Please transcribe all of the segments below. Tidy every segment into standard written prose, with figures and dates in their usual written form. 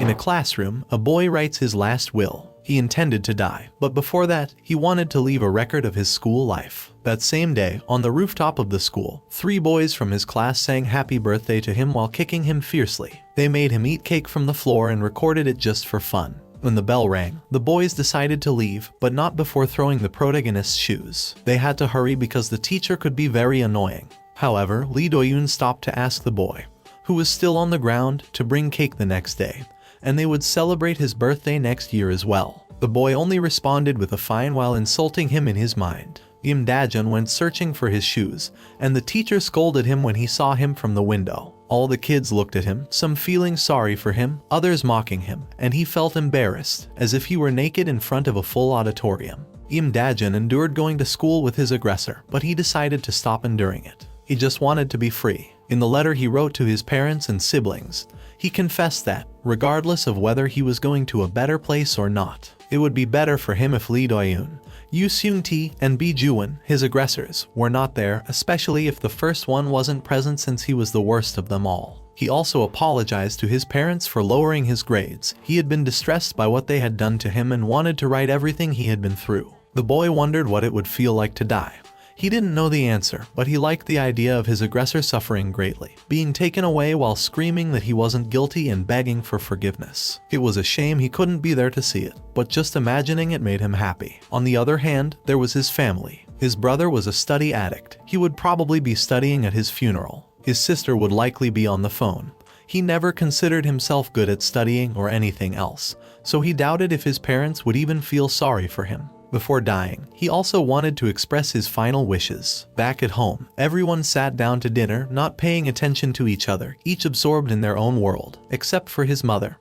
In a classroom, a boy writes his last will. He intended to die, but before that, he wanted to leave a record of his school life. That same day, on the rooftop of the school, 3 boys from his class sang happy birthday to him while kicking him fiercely. They made him eat cake from the floor and recorded it just for fun. When the bell rang, the boys decided to leave, but not before throwing the protagonist's shoes. They had to hurry because the teacher could be very annoying. However, Lee Do-yoon stopped to ask the boy, who was still on the ground, to bring cake the next day, and they would celebrate his birthday next year as well. The boy only responded with a fine while insulting him in his mind. Im Da-jun went searching for his shoes, and the teacher scolded him when he saw him from the window. All the kids looked at him, some feeling sorry for him, others mocking him, and he felt embarrassed, as if he were naked in front of a full auditorium. Im Da-jun endured going to school with his aggressor, but he decided to stop enduring it. He just wanted to be free. In the letter he wrote to his parents and siblings, he confessed that, regardless of whether he was going to a better place or not, it would be better for him if Lee Do-yoon, Yoo Seung-tae, and Bi Joo-won, his aggressors, were not there, especially if the first one wasn't present since he was the worst of them all. He also apologized to his parents for lowering his grades. He had been distressed by what they had done to him and wanted to write everything he had been through. The boy wondered what it would feel like to die. He didn't know the answer, but he liked the idea of his aggressor suffering greatly, being taken away while screaming that he wasn't guilty and begging for forgiveness. It was a shame he couldn't be there to see it, but just imagining it made him happy. On the other hand, there was his family. His brother was a study addict. He would probably be studying at his funeral. His sister would likely be on the phone. He never considered himself good at studying or anything else, so he doubted if his parents would even feel sorry for him. Before dying, he also wanted to express his final wishes. Back at home, everyone sat down to dinner, not paying attention to each other, each absorbed in their own world, except for his mother,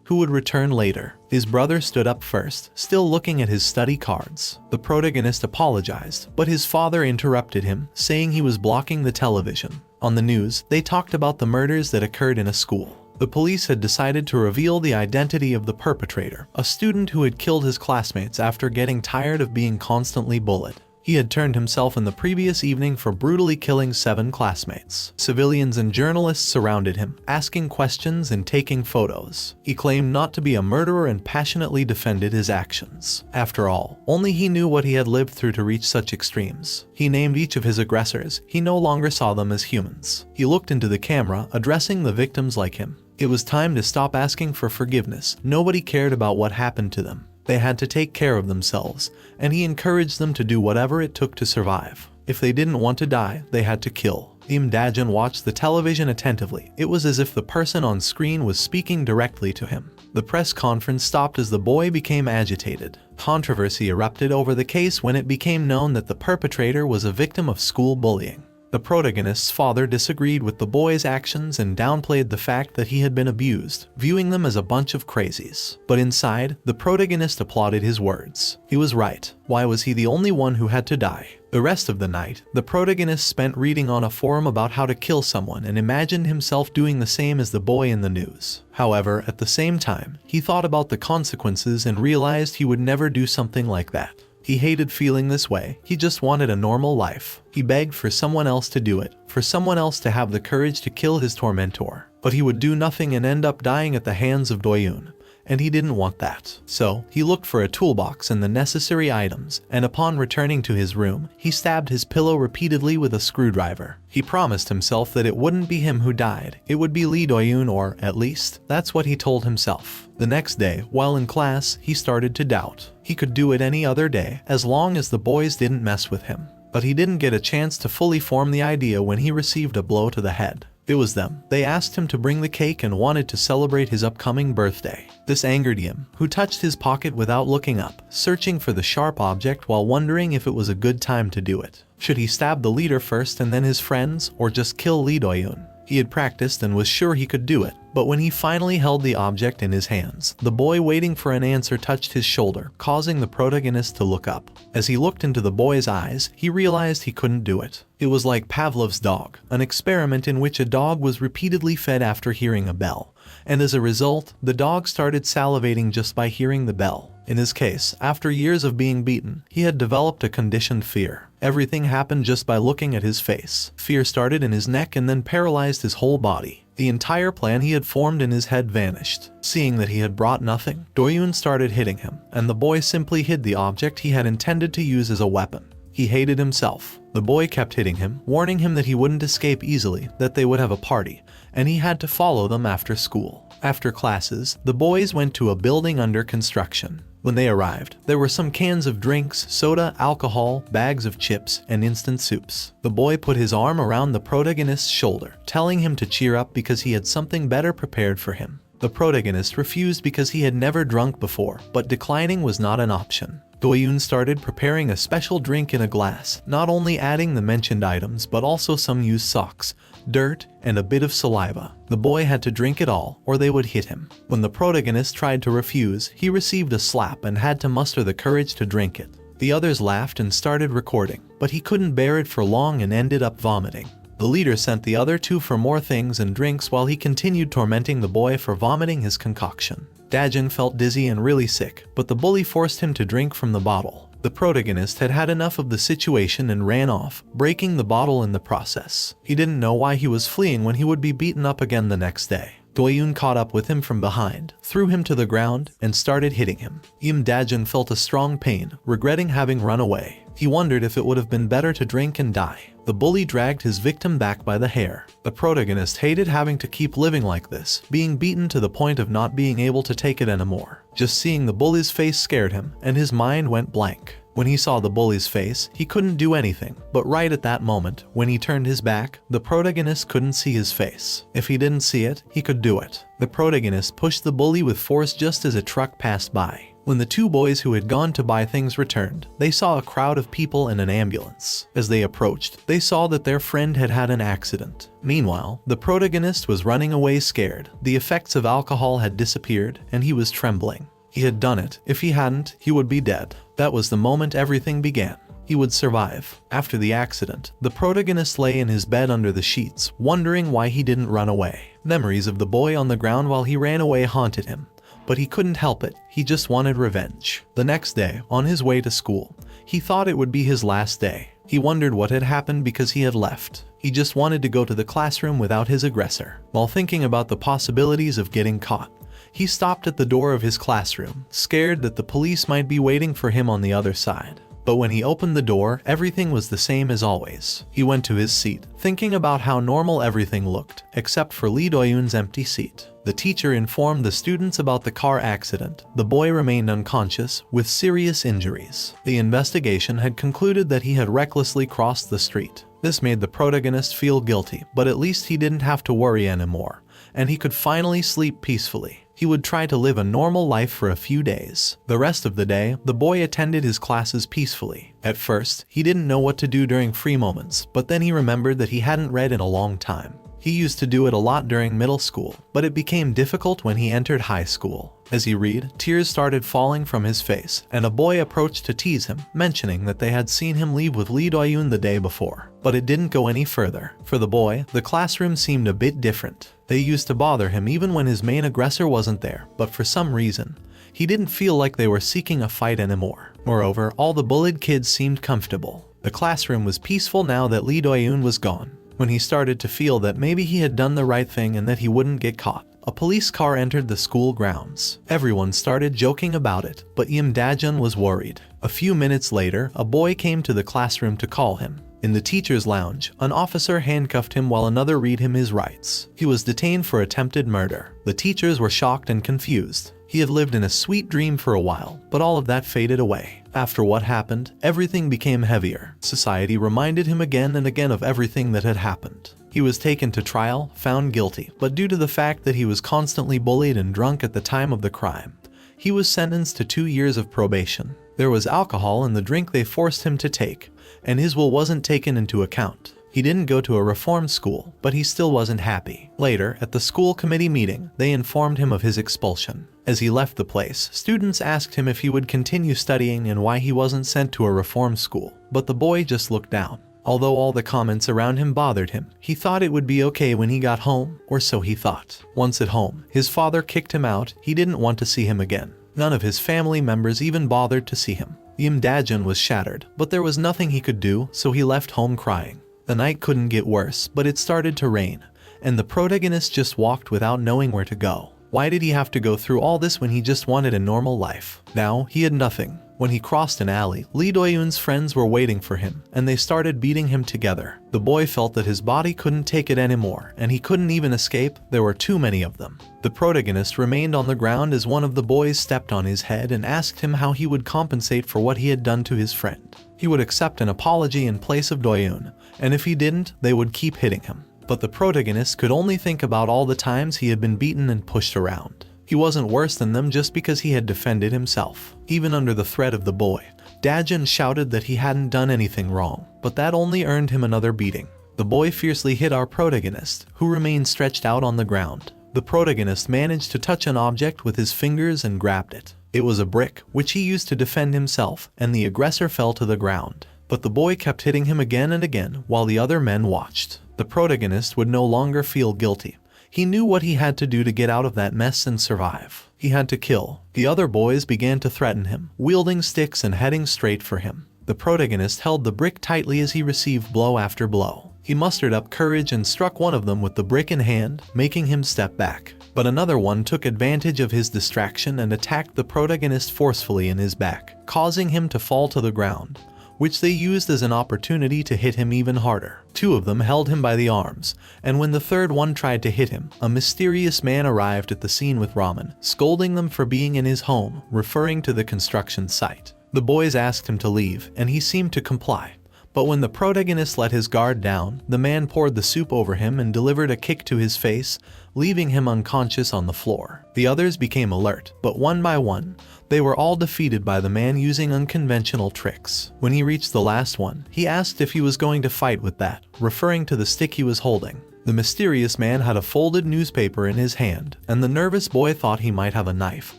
who would return later. His brother stood up first, still looking at his study cards. The protagonist apologized, but his father interrupted him, saying he was blocking the television. On the news, they talked about the murders that occurred in a school. The police had decided to reveal the identity of the perpetrator, a student who had killed his classmates after getting tired of being constantly bullied. He had turned himself in the previous evening for brutally killing 7 classmates. Civilians and journalists surrounded him, asking questions and taking photos. He claimed not to be a murderer and passionately defended his actions. After all, only he knew what he had lived through to reach such extremes. He named each of his aggressors. He no longer saw them as humans. He looked into the camera, addressing the victims like him. It was time to stop asking for forgiveness. Nobody cared about what happened to them. They had to take care of themselves, and he encouraged them to do whatever it took to survive. If they didn't want to die, they had to kill. Im Da-jun watched the television attentively. It was as if the person on screen was speaking directly to him. The press conference stopped as the boy became agitated. Controversy erupted over the case when it became known that the perpetrator was a victim of school bullying. The protagonist's father disagreed with the boy's actions and downplayed the fact that he had been abused, viewing them as a bunch of crazies. But inside, the protagonist applauded his words. He was right. Why was he the only one who had to die? The rest of the night, the protagonist spent reading on a forum about how to kill someone and imagined himself doing the same as the boy in the news. However, at the same time, he thought about the consequences and realized he would never do something like that. He hated feeling this way. He just wanted a normal life. He begged for someone else to do it, for someone else to have the courage to kill his tormentor. But he would do nothing and end up dying at the hands of Do-yoon, and he didn't want that. So, he looked for a toolbox and the necessary items, and upon returning to his room, he stabbed his pillow repeatedly with a screwdriver. He promised himself that it wouldn't be him who died. It would be Lee Do-yoon, or, at least, that's what he told himself. The next day, while in class, he started to doubt. He could do it any other day, as long as the boys didn't mess with him. But he didn't get a chance to fully form the idea when he received a blow to the head. It was them. They asked him to bring the cake and wanted to celebrate his upcoming birthday. This angered him, who touched his pocket without looking up, searching for the sharp object while wondering if it was a good time to do it. Should he stab the leader first and then his friends, or just kill Lee Do-yoon? He had practiced and was sure he could do it, but when he finally held the object in his hands, the boy waiting for an answer touched his shoulder, causing the protagonist to look up. As he looked into the boy's eyes, he realized he couldn't do it. It was like Pavlov's dog, an experiment in which a dog was repeatedly fed after hearing a bell, and as a result, the dog started salivating just by hearing the bell. In his case, after years of being beaten, he had developed a conditioned fear. Everything happened just by looking at his face. Fear started in his neck and then paralyzed his whole body. The entire plan he had formed in his head vanished. Seeing that he had brought nothing, Do-yoon started hitting him, and the boy simply hid the object he had intended to use as a weapon. He hated himself. The boy kept hitting him, warning him that he wouldn't escape easily, that they would have a party, and he had to follow them after school. After classes, the boys went to a building under construction. When they arrived, there were some cans of drinks, soda, alcohol, bags of chips, and instant soups. The boy put his arm around the protagonist's shoulder, telling him to cheer up because he had something better prepared for him. The protagonist refused because he had never drunk before, but declining was not an option. Do-yoon started preparing a special drink in a glass, not only adding the mentioned items but also some used socks, dirt, and a bit of saliva. The boy had to drink it all, or they would hit him. When the protagonist tried to refuse, he received a slap and had to muster the courage to drink it. The others laughed and started recording, but he couldn't bear it for long and ended up vomiting. The leader sent the other two for more things and drinks while he continued tormenting the boy for vomiting his concoction. Dajin felt dizzy and really sick, but the bully forced him to drink from the bottle. The protagonist had had enough of the situation and ran off, breaking the bottle in the process. He didn't know why he was fleeing when he would be beaten up again the next day. Do-yoon caught up with him from behind, threw him to the ground, and started hitting him. Dajin felt a strong pain, regretting having run away. He wondered if it would have been better to drink and die. The bully dragged his victim back by the hair. The protagonist hated having to keep living like this, being beaten to the point of not being able to take it anymore. Just seeing the bully's face scared him, and his mind went blank. When he saw the bully's face, he couldn't do anything, but right at that moment, when he turned his back, the protagonist couldn't see his face. If he didn't see it, he could do it. The protagonist pushed the bully with force just as a truck passed by. When the two boys who had gone to buy things returned, they saw a crowd of people in an ambulance. As they approached, they saw that their friend had had an accident. Meanwhile, the protagonist was running away scared. The effects of alcohol had disappeared, and he was trembling. He had done it. If he hadn't, he would be dead. That was the moment everything began. He would survive. After the accident, the protagonist lay in his bed under the sheets, wondering why he didn't run away. Memories of the boy on the ground while he ran away haunted him. But he couldn't help it, he just wanted revenge. The next day, on his way to school, he thought it would be his last day. He wondered what had happened because he had left. He just wanted to go to the classroom without his aggressor. While thinking about the possibilities of getting caught, he stopped at the door of his classroom, scared that the police might be waiting for him on the other side. But when he opened the door, everything was the same as always. He went to his seat, thinking about how normal everything looked, except for Lee Do-yoon's empty seat. The teacher informed the students about the car accident. The boy remained unconscious, with serious injuries. The investigation had concluded that he had recklessly crossed the street. This made the protagonist feel guilty, but at least he didn't have to worry anymore, and he could finally sleep peacefully. He would try to live a normal life for a few days. The rest of the day, the boy attended his classes peacefully. At first, he didn't know what to do during free moments, but then he remembered that he hadn't read in a long time. He used to do it a lot during middle school, but it became difficult when he entered high school. As he read, tears started falling from his face, and a boy approached to tease him, mentioning that they had seen him leave with Lee Do-yoon the day before. But it didn't go any further. For the boy, the classroom seemed a bit different. They used to bother him even when his main aggressor wasn't there, but for some reason, he didn't feel like they were seeking a fight anymore. Moreover, all the bullied kids seemed comfortable. The classroom was peaceful now that Lee Do-yoon was gone. When he started to feel that maybe he had done the right thing and that he wouldn't get caught, a police car entered the school grounds. Everyone started joking about it, but Dajin was worried. A few minutes later, a boy came to the classroom to call him. In the teacher's lounge, an officer handcuffed him while another read him his rights. He was detained for attempted murder. The teachers were shocked and confused. He had lived in a sweet dream for a while, but all of that faded away. After what happened, everything became heavier. Society reminded him again and again of everything that had happened. He was taken to trial, found guilty, but due to the fact that he was constantly bullied and drunk at the time of the crime, he was sentenced to 2 years of probation. There was alcohol in the drink they forced him to take, and his will wasn't taken into account. He didn't go to a reform school, but he still wasn't happy. Later, at the school committee meeting, they informed him of his expulsion. As he left the place, students asked him if he would continue studying and why he wasn't sent to a reform school, but the boy just looked down. Although all the comments around him bothered him, he thought it would be okay when he got home, or so he thought. Once at home, his father kicked him out. He didn't want to see him again. None of his family members even bothered to see him. Dajin was shattered, but there was nothing he could do, so he left home crying. The night couldn't get worse, but it started to rain, and the protagonist just walked without knowing where to go. Why did he have to go through all this when he just wanted a normal life? Now, he had nothing. When he crossed an alley, Lee Do-yoon's friends were waiting for him, and they started beating him together. The boy felt that his body couldn't take it anymore, and he couldn't even escape. There were too many of them. The protagonist remained on the ground as one of the boys stepped on his head and asked him how he would compensate for what he had done to his friend. He would accept an apology in place of Do-yoon, and if he didn't, they would keep hitting him. But the protagonist could only think about all the times he had been beaten and pushed around. He wasn't worse than them just because he had defended himself. Even under the threat of the boy, Dajin shouted that he hadn't done anything wrong, but that only earned him another beating. The boy fiercely hit our protagonist, who remained stretched out on the ground. The protagonist managed to touch an object with his fingers and grabbed it. It was a brick, which he used to defend himself, and the aggressor fell to the ground. But the boy kept hitting him again and again while the other men watched. The protagonist would no longer feel guilty. He knew what he had to do to get out of that mess and survive. He had to kill. The other boys began to threaten him, wielding sticks and heading straight for him. The protagonist held the brick tightly as he received blow after blow. He mustered up courage and struck one of them with the brick in hand, making him step back. But another one took advantage of his distraction and attacked the protagonist forcefully in his back, causing him to fall to the ground, which they used as an opportunity to hit him even harder. Two of them held him by the arms, and when the third one tried to hit him, a mysterious man arrived at the scene with ramen, scolding them for being in his home, referring to the construction site. The boys asked him to leave, and he seemed to comply. But when the protagonist let his guard down, the man poured the soup over him and delivered a kick to his face, leaving him unconscious on the floor. The others became alert, but one by one, they were all defeated by the man using unconventional tricks. When he reached the last one, he asked if he was going to fight with that, referring to the stick he was holding. The mysterious man had a folded newspaper in his hand, and the nervous boy thought he might have a knife.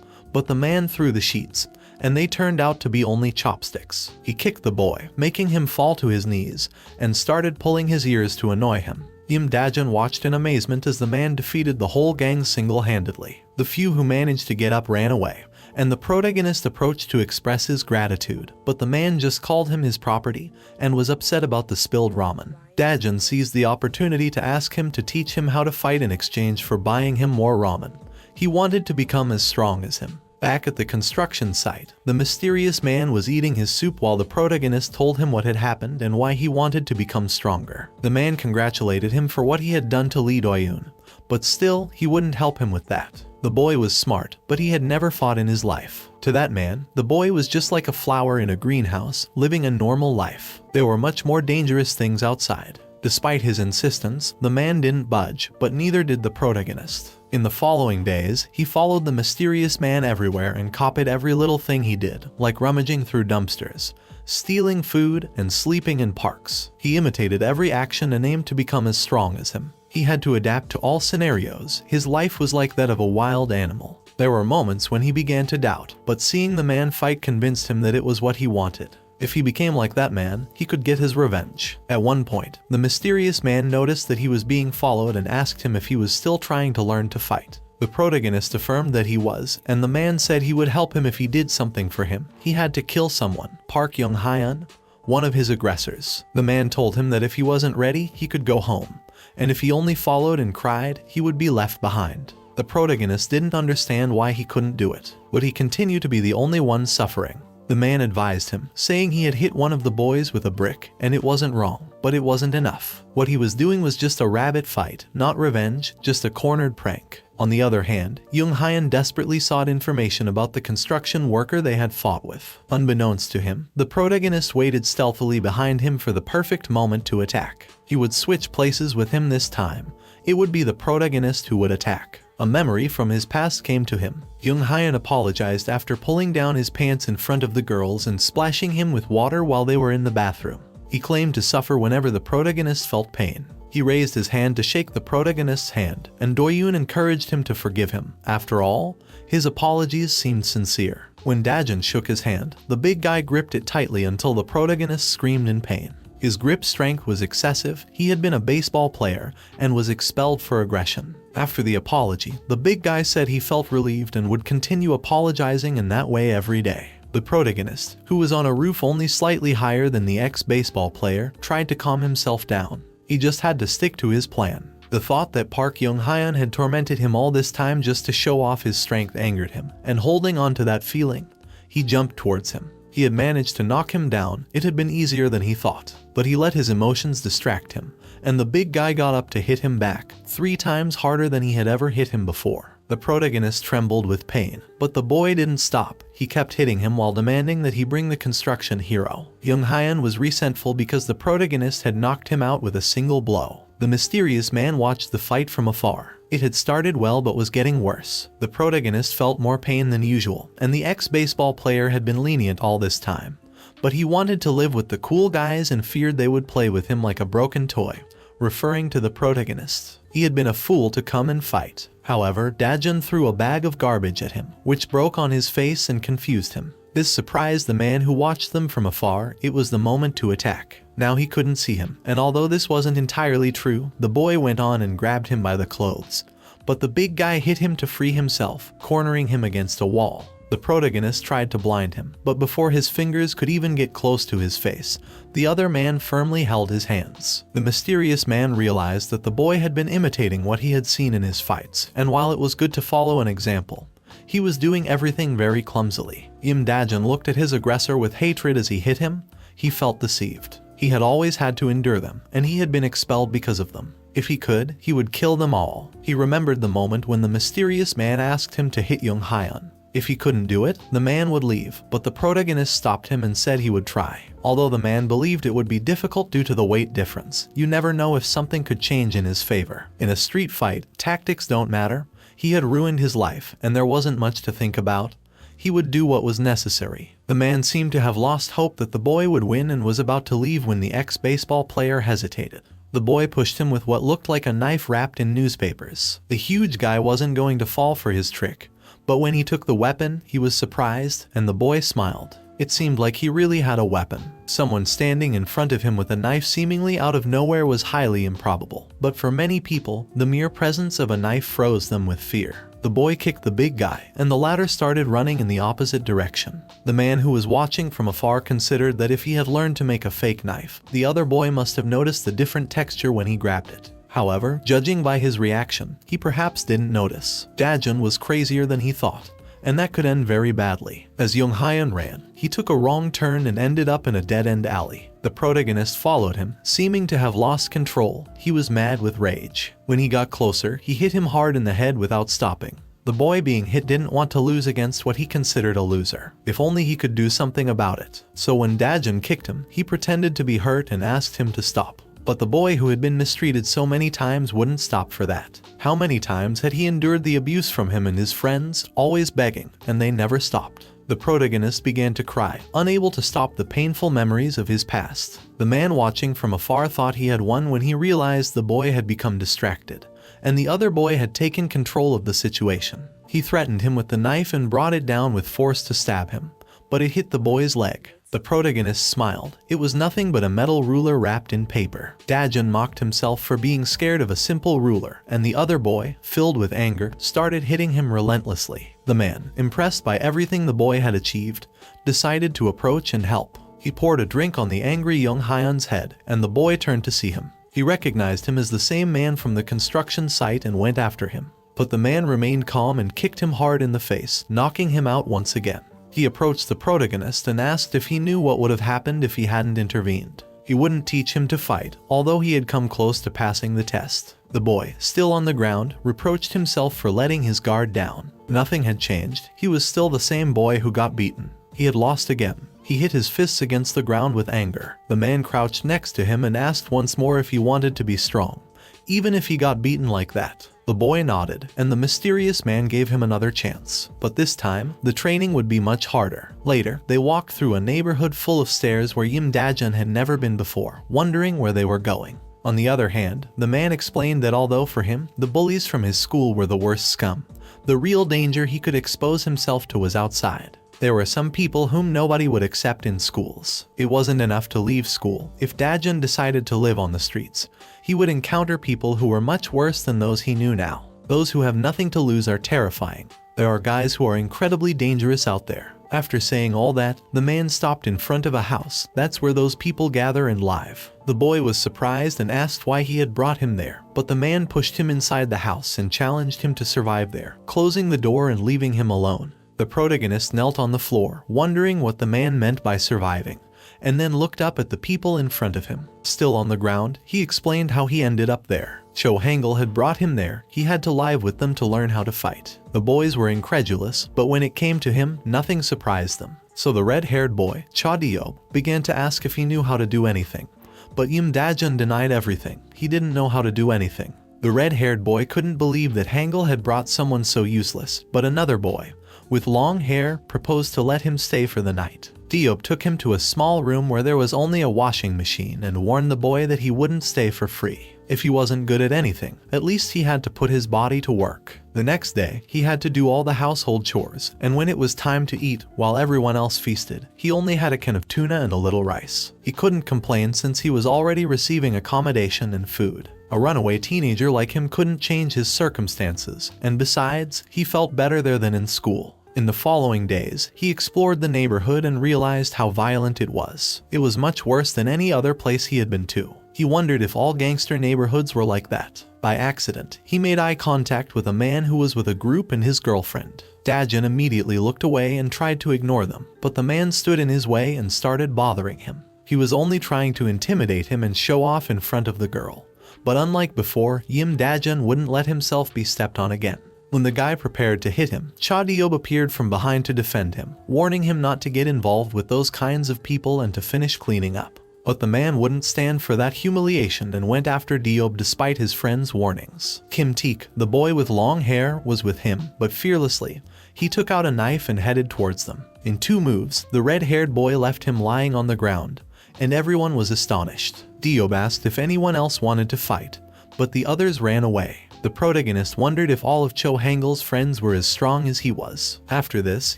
But the man threw the sheets, and they turned out to be only chopsticks. He kicked the boy, making him fall to his knees, and started pulling his ears to annoy him. Im Dajin watched in amazement as the man defeated the whole gang single-handedly. The few who managed to get up ran away, and the protagonist approached to express his gratitude, but the man just called him his property and was upset about the spilled ramen. Dajin seized the opportunity to ask him to teach him how to fight in exchange for buying him more ramen. He wanted to become as strong as him. Back at the construction site, the mysterious man was eating his soup while the protagonist told him what had happened and why he wanted to become stronger. The man congratulated him for what he had done to Lee Do-yoon, but still, he wouldn't help him with that. The boy was smart, but he had never fought in his life. To that man, the boy was just like a flower in a greenhouse, living a normal life. There were much more dangerous things outside. Despite his insistence, the man didn't budge, but neither did the protagonist. In the following days, he followed the mysterious man everywhere and copied every little thing he did, like rummaging through dumpsters, stealing food, and sleeping in parks. He imitated every action and aimed to become as strong as him. He had to adapt to all scenarios. His life was like that of a wild animal. There were moments when he began to doubt, but seeing the man fight convinced him that it was what he wanted. If he became like that man, he could get his revenge. At one point, the mysterious man noticed that he was being followed and asked him if he was still trying to learn to fight. The protagonist affirmed that he was, and the man said he would help him if he did something for him. He had to kill someone, Park Young-hyun, one of his aggressors. The man told him that if he wasn't ready, he could go home, and if he only followed and cried, he would be left behind. The protagonist didn't understand why he couldn't do it, but he continued to be the only one suffering. The man advised him, saying he had hit one of the boys with a brick, and it wasn't wrong, but it wasn't enough. What he was doing was just a rabbit fight, not revenge, just a cornered prank. On the other hand, Young-hyun desperately sought information about the construction worker they had fought with. Unbeknownst to him, the protagonist waited stealthily behind him for the perfect moment to attack. He would switch places with him this time. It would be the protagonist who would attack. A memory from his past came to him. Young-hyun apologized after pulling down his pants in front of the girls and splashing him with water while they were in the bathroom. He claimed to suffer whenever the protagonist felt pain. He raised his hand to shake the protagonist's hand, and Do-yoon encouraged him to forgive him. After all, his apologies seemed sincere. When Dajin shook his hand, the big guy gripped it tightly until the protagonist screamed in pain. His grip strength was excessive. He had been a baseball player and was expelled for aggression. After the apology, the big guy said he felt relieved and would continue apologizing in that way every day. The protagonist, who was on a roof only slightly higher than the ex-baseball player, tried to calm himself down. He just had to stick to his plan. The thought that Park Young-hyun had tormented him all this time just to show off his strength angered him, and holding on to that feeling, he jumped towards him. He had managed to knock him down. It had been easier than he thought, but he let his emotions distract him, and the big guy got up to hit him back, 3 times harder than he had ever hit him before. The protagonist trembled with pain, but the boy didn't stop. He kept hitting him while demanding that he bring the construction hero. Young-hyun was resentful because the protagonist had knocked him out with a single blow. The mysterious man watched the fight from afar. It had started well but was getting worse. The protagonist felt more pain than usual, and the ex-baseball player had been lenient all this time. But he wanted to live with the cool guys and feared they would play with him like a broken toy, referring to the protagonist. He had been a fool to come and fight. However, Dajun threw a bag of garbage at him, which broke on his face and confused him. This surprised the man who watched them from afar. It was the moment to attack. Now he couldn't see him, and although this wasn't entirely true, the boy went on and grabbed him by the clothes. But the big guy hit him to free himself, cornering him against a wall. The protagonist tried to blind him, but before his fingers could even get close to his face, the other man firmly held his hands. The mysterious man realized that the boy had been imitating what he had seen in his fights, and while it was good to follow an example, he was doing everything very clumsily. Im Dajun looked at his aggressor with hatred as he hit him. He felt deceived. He had always had to endure them, and he had been expelled because of them. If he could, he would kill them all. He remembered the moment when the mysterious man asked him to hit Young-hyun. If he couldn't do it, the man would leave, but the protagonist stopped him and said he would try. Although the man believed it would be difficult due to the weight difference, you never know if something could change in his favor. In a street fight, tactics don't matter. He had ruined his life, and there wasn't much to think about. He would do what was necessary. The man seemed to have lost hope that the boy would win and was about to leave when the ex-baseball player hesitated. The boy pushed him with what looked like a knife wrapped in newspapers. The huge guy wasn't going to fall for his trick, but when he took the weapon, he was surprised, and the boy smiled. It seemed like he really had a weapon. Someone standing in front of him with a knife seemingly out of nowhere was highly improbable. But for many people, the mere presence of a knife froze them with fear. The boy kicked the big guy, and the latter started running in the opposite direction. The man who was watching from afar considered that if he had learned to make a fake knife, the other boy must have noticed the different texture when he grabbed it. However, judging by his reaction, he perhaps didn't notice. Dajun was crazier than he thought, and that could end very badly. As Young-hyun ran, he took a wrong turn and ended up in a dead-end alley. The protagonist followed him, seeming to have lost control. He was mad with rage. When he got closer, he hit him hard in the head without stopping. The boy being hit didn't want to lose against what he considered a loser. If only he could do something about it. So when Dajun kicked him, he pretended to be hurt and asked him to stop. But the boy who had been mistreated so many times wouldn't stop for that. How many times had he endured the abuse from him and his friends, always begging, and they never stopped? The protagonist began to cry, unable to stop the painful memories of his past. The man watching from afar thought he had won when he realized the boy had become distracted, and the other boy had taken control of the situation. He threatened him with the knife and brought it down with force to stab him, but it hit the boy's leg. The protagonist smiled. It was nothing but a metal ruler wrapped in paper. Dajun mocked himself for being scared of a simple ruler, and the other boy, filled with anger, started hitting him relentlessly. The man, impressed by everything the boy had achieved, decided to approach and help. He poured a drink on the angry Young-hyun's head, and the boy turned to see him. He recognized him as the same man from the construction site and went after him. But the man remained calm and kicked him hard in the face, knocking him out once again. He approached the protagonist and asked if he knew what would have happened if he hadn't intervened. He wouldn't teach him to fight, although he had come close to passing the test. The boy, still on the ground, reproached himself for letting his guard down. Nothing had changed. He was still the same boy who got beaten. He had lost again. He hit his fists against the ground with anger. The man crouched next to him and asked once more if he wanted to be strong, even if he got beaten like that. The boy nodded, and the mysterious man gave him another chance. But this time, the training would be much harder. Later, they walked through a neighborhood full of stairs where Im Dajun had never been before, wondering where they were going. On the other hand, the man explained that although for him, the bullies from his school were the worst scum, the real danger he could expose himself to was outside. There were some people whom nobody would accept in schools. It wasn't enough to leave school. If Dajun decided to live on the streets, he would encounter people who were much worse than those he knew now. Those who have nothing to lose are terrifying. There are guys who are incredibly dangerous out there. After saying all that, the man stopped in front of a house. That's where those people gather and live. The boy was surprised and asked why he had brought him there, but the man pushed him inside the house and challenged him to survive there, closing the door and leaving him alone. The protagonist knelt on the floor, wondering what the man meant by surviving, and then looked up at the people in front of him. Still on the ground, he explained how he ended up there. Cho Hangul had brought him there. He had to live with them to learn how to fight. The boys were incredulous, but when it came to him, nothing surprised them. So the red-haired boy, Cha Diob, began to ask if he knew how to do anything. But Yim Dajun denied everything. He didn't know how to do anything. The red-haired boy couldn't believe that Hangul had brought someone so useless, but another boy, with long hair, proposed to let him stay for the night. Diob took him to a small room where there was only a washing machine and warned the boy that he wouldn't stay for free. If he wasn't good at anything, at least he had to put his body to work. The next day, he had to do all the household chores, and when it was time to eat, while everyone else feasted, he only had a can of tuna and a little rice. He couldn't complain since he was already receiving accommodation and food. A runaway teenager like him couldn't change his circumstances, and besides, he felt better there than in school. In the following days, he explored the neighborhood and realized how violent it was. It was much worse than any other place he had been to. He wondered if all gangster neighborhoods were like that. By accident, he made eye contact with a man who was with a group and his girlfriend. Dajun immediately looked away and tried to ignore them, but the man stood in his way and started bothering him. He was only trying to intimidate him and show off in front of the girl. But unlike before, Yim Dajun wouldn't let himself be stepped on again. When the guy prepared to hit him, Cha Diob appeared from behind to defend him, warning him not to get involved with those kinds of people and to finish cleaning up. But the man wouldn't stand for that humiliation and went after Diob despite his friend's warnings. Kim Teek, the boy with long hair, was with him, but fearlessly, he took out a knife and headed towards them. In 2 moves, the red-haired boy left him lying on the ground, and everyone was astonished. Diob asked if anyone else wanted to fight, but the others ran away. The protagonist wondered if all of Cho Hangul's friends were as strong as he was. After this,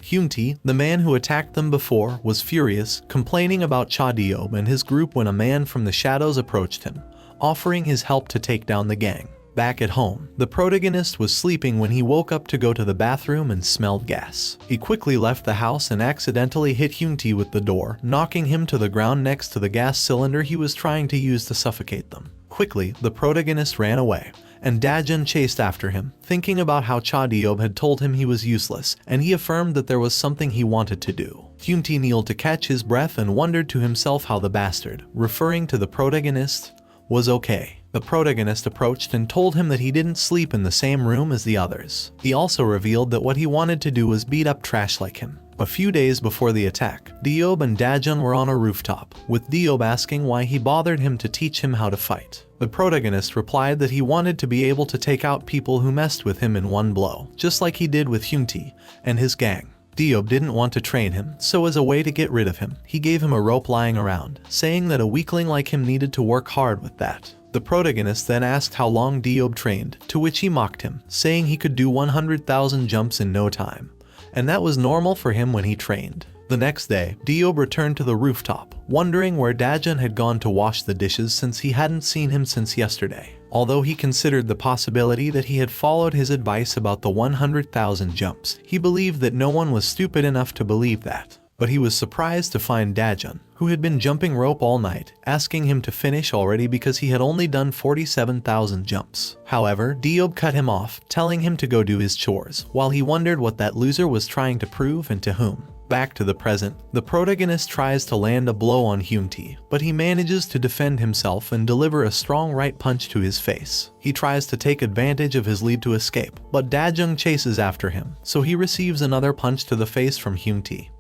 Hyunti, the man who attacked them before, was furious, complaining about Cha Diob and his group when a man from the shadows approached him, offering his help to take down the gang. Back at home, the protagonist was sleeping when he woke up to go to the bathroom and smelled gas. He quickly left the house and accidentally hit Hyunti with the door, knocking him to the ground next to the gas cylinder he was trying to use to suffocate them. Quickly, the protagonist ran away, and Dajun chased after him, thinking about how Cha Diob had told him he was useless, and he affirmed that there was something he wanted to do. Hyunti kneeled to catch his breath and wondered to himself how the bastard, referring to the protagonist, was okay. The protagonist approached and told him that he didn't sleep in the same room as the others. He also revealed that what he wanted to do was beat up trash like him. A few days before the attack, Diob and Dajun were on a rooftop, with Diob asking why he bothered him to teach him how to fight. The protagonist replied that he wanted to be able to take out people who messed with him in one blow, just like he did with Hyunti and his gang. Diob didn't want to train him, so as a way to get rid of him, he gave him a rope lying around, saying that a weakling like him needed to work hard with that. The protagonist then asked how long Diob trained, to which he mocked him, saying he could do 100,000 jumps in no time, and that was normal for him when he trained. The next day, Diob returned to the rooftop, wondering where Dajun had gone to wash the dishes since he hadn't seen him since yesterday. Although he considered the possibility that he had followed his advice about the 100,000 jumps, he believed that no one was stupid enough to believe that. But he was surprised to find Dajun, who had been jumping rope all night, asking him to finish already because he had only done 47,000 jumps. However, Diob cut him off, telling him to go do his chores, while he wondered what that loser was trying to prove and to whom. Back to the present, the protagonist tries to land a blow on Hyunti, but he manages to defend himself and deliver a strong right punch to his face. He tries to take advantage of his lead to escape, but Dajun chases after him, so he receives another punch to the face from Hyunti,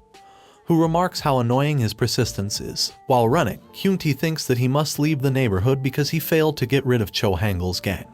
who remarks how annoying his persistence is. While running, Hyunti thinks that he must leave the neighborhood because he failed to get rid of Cho Hangul's gang,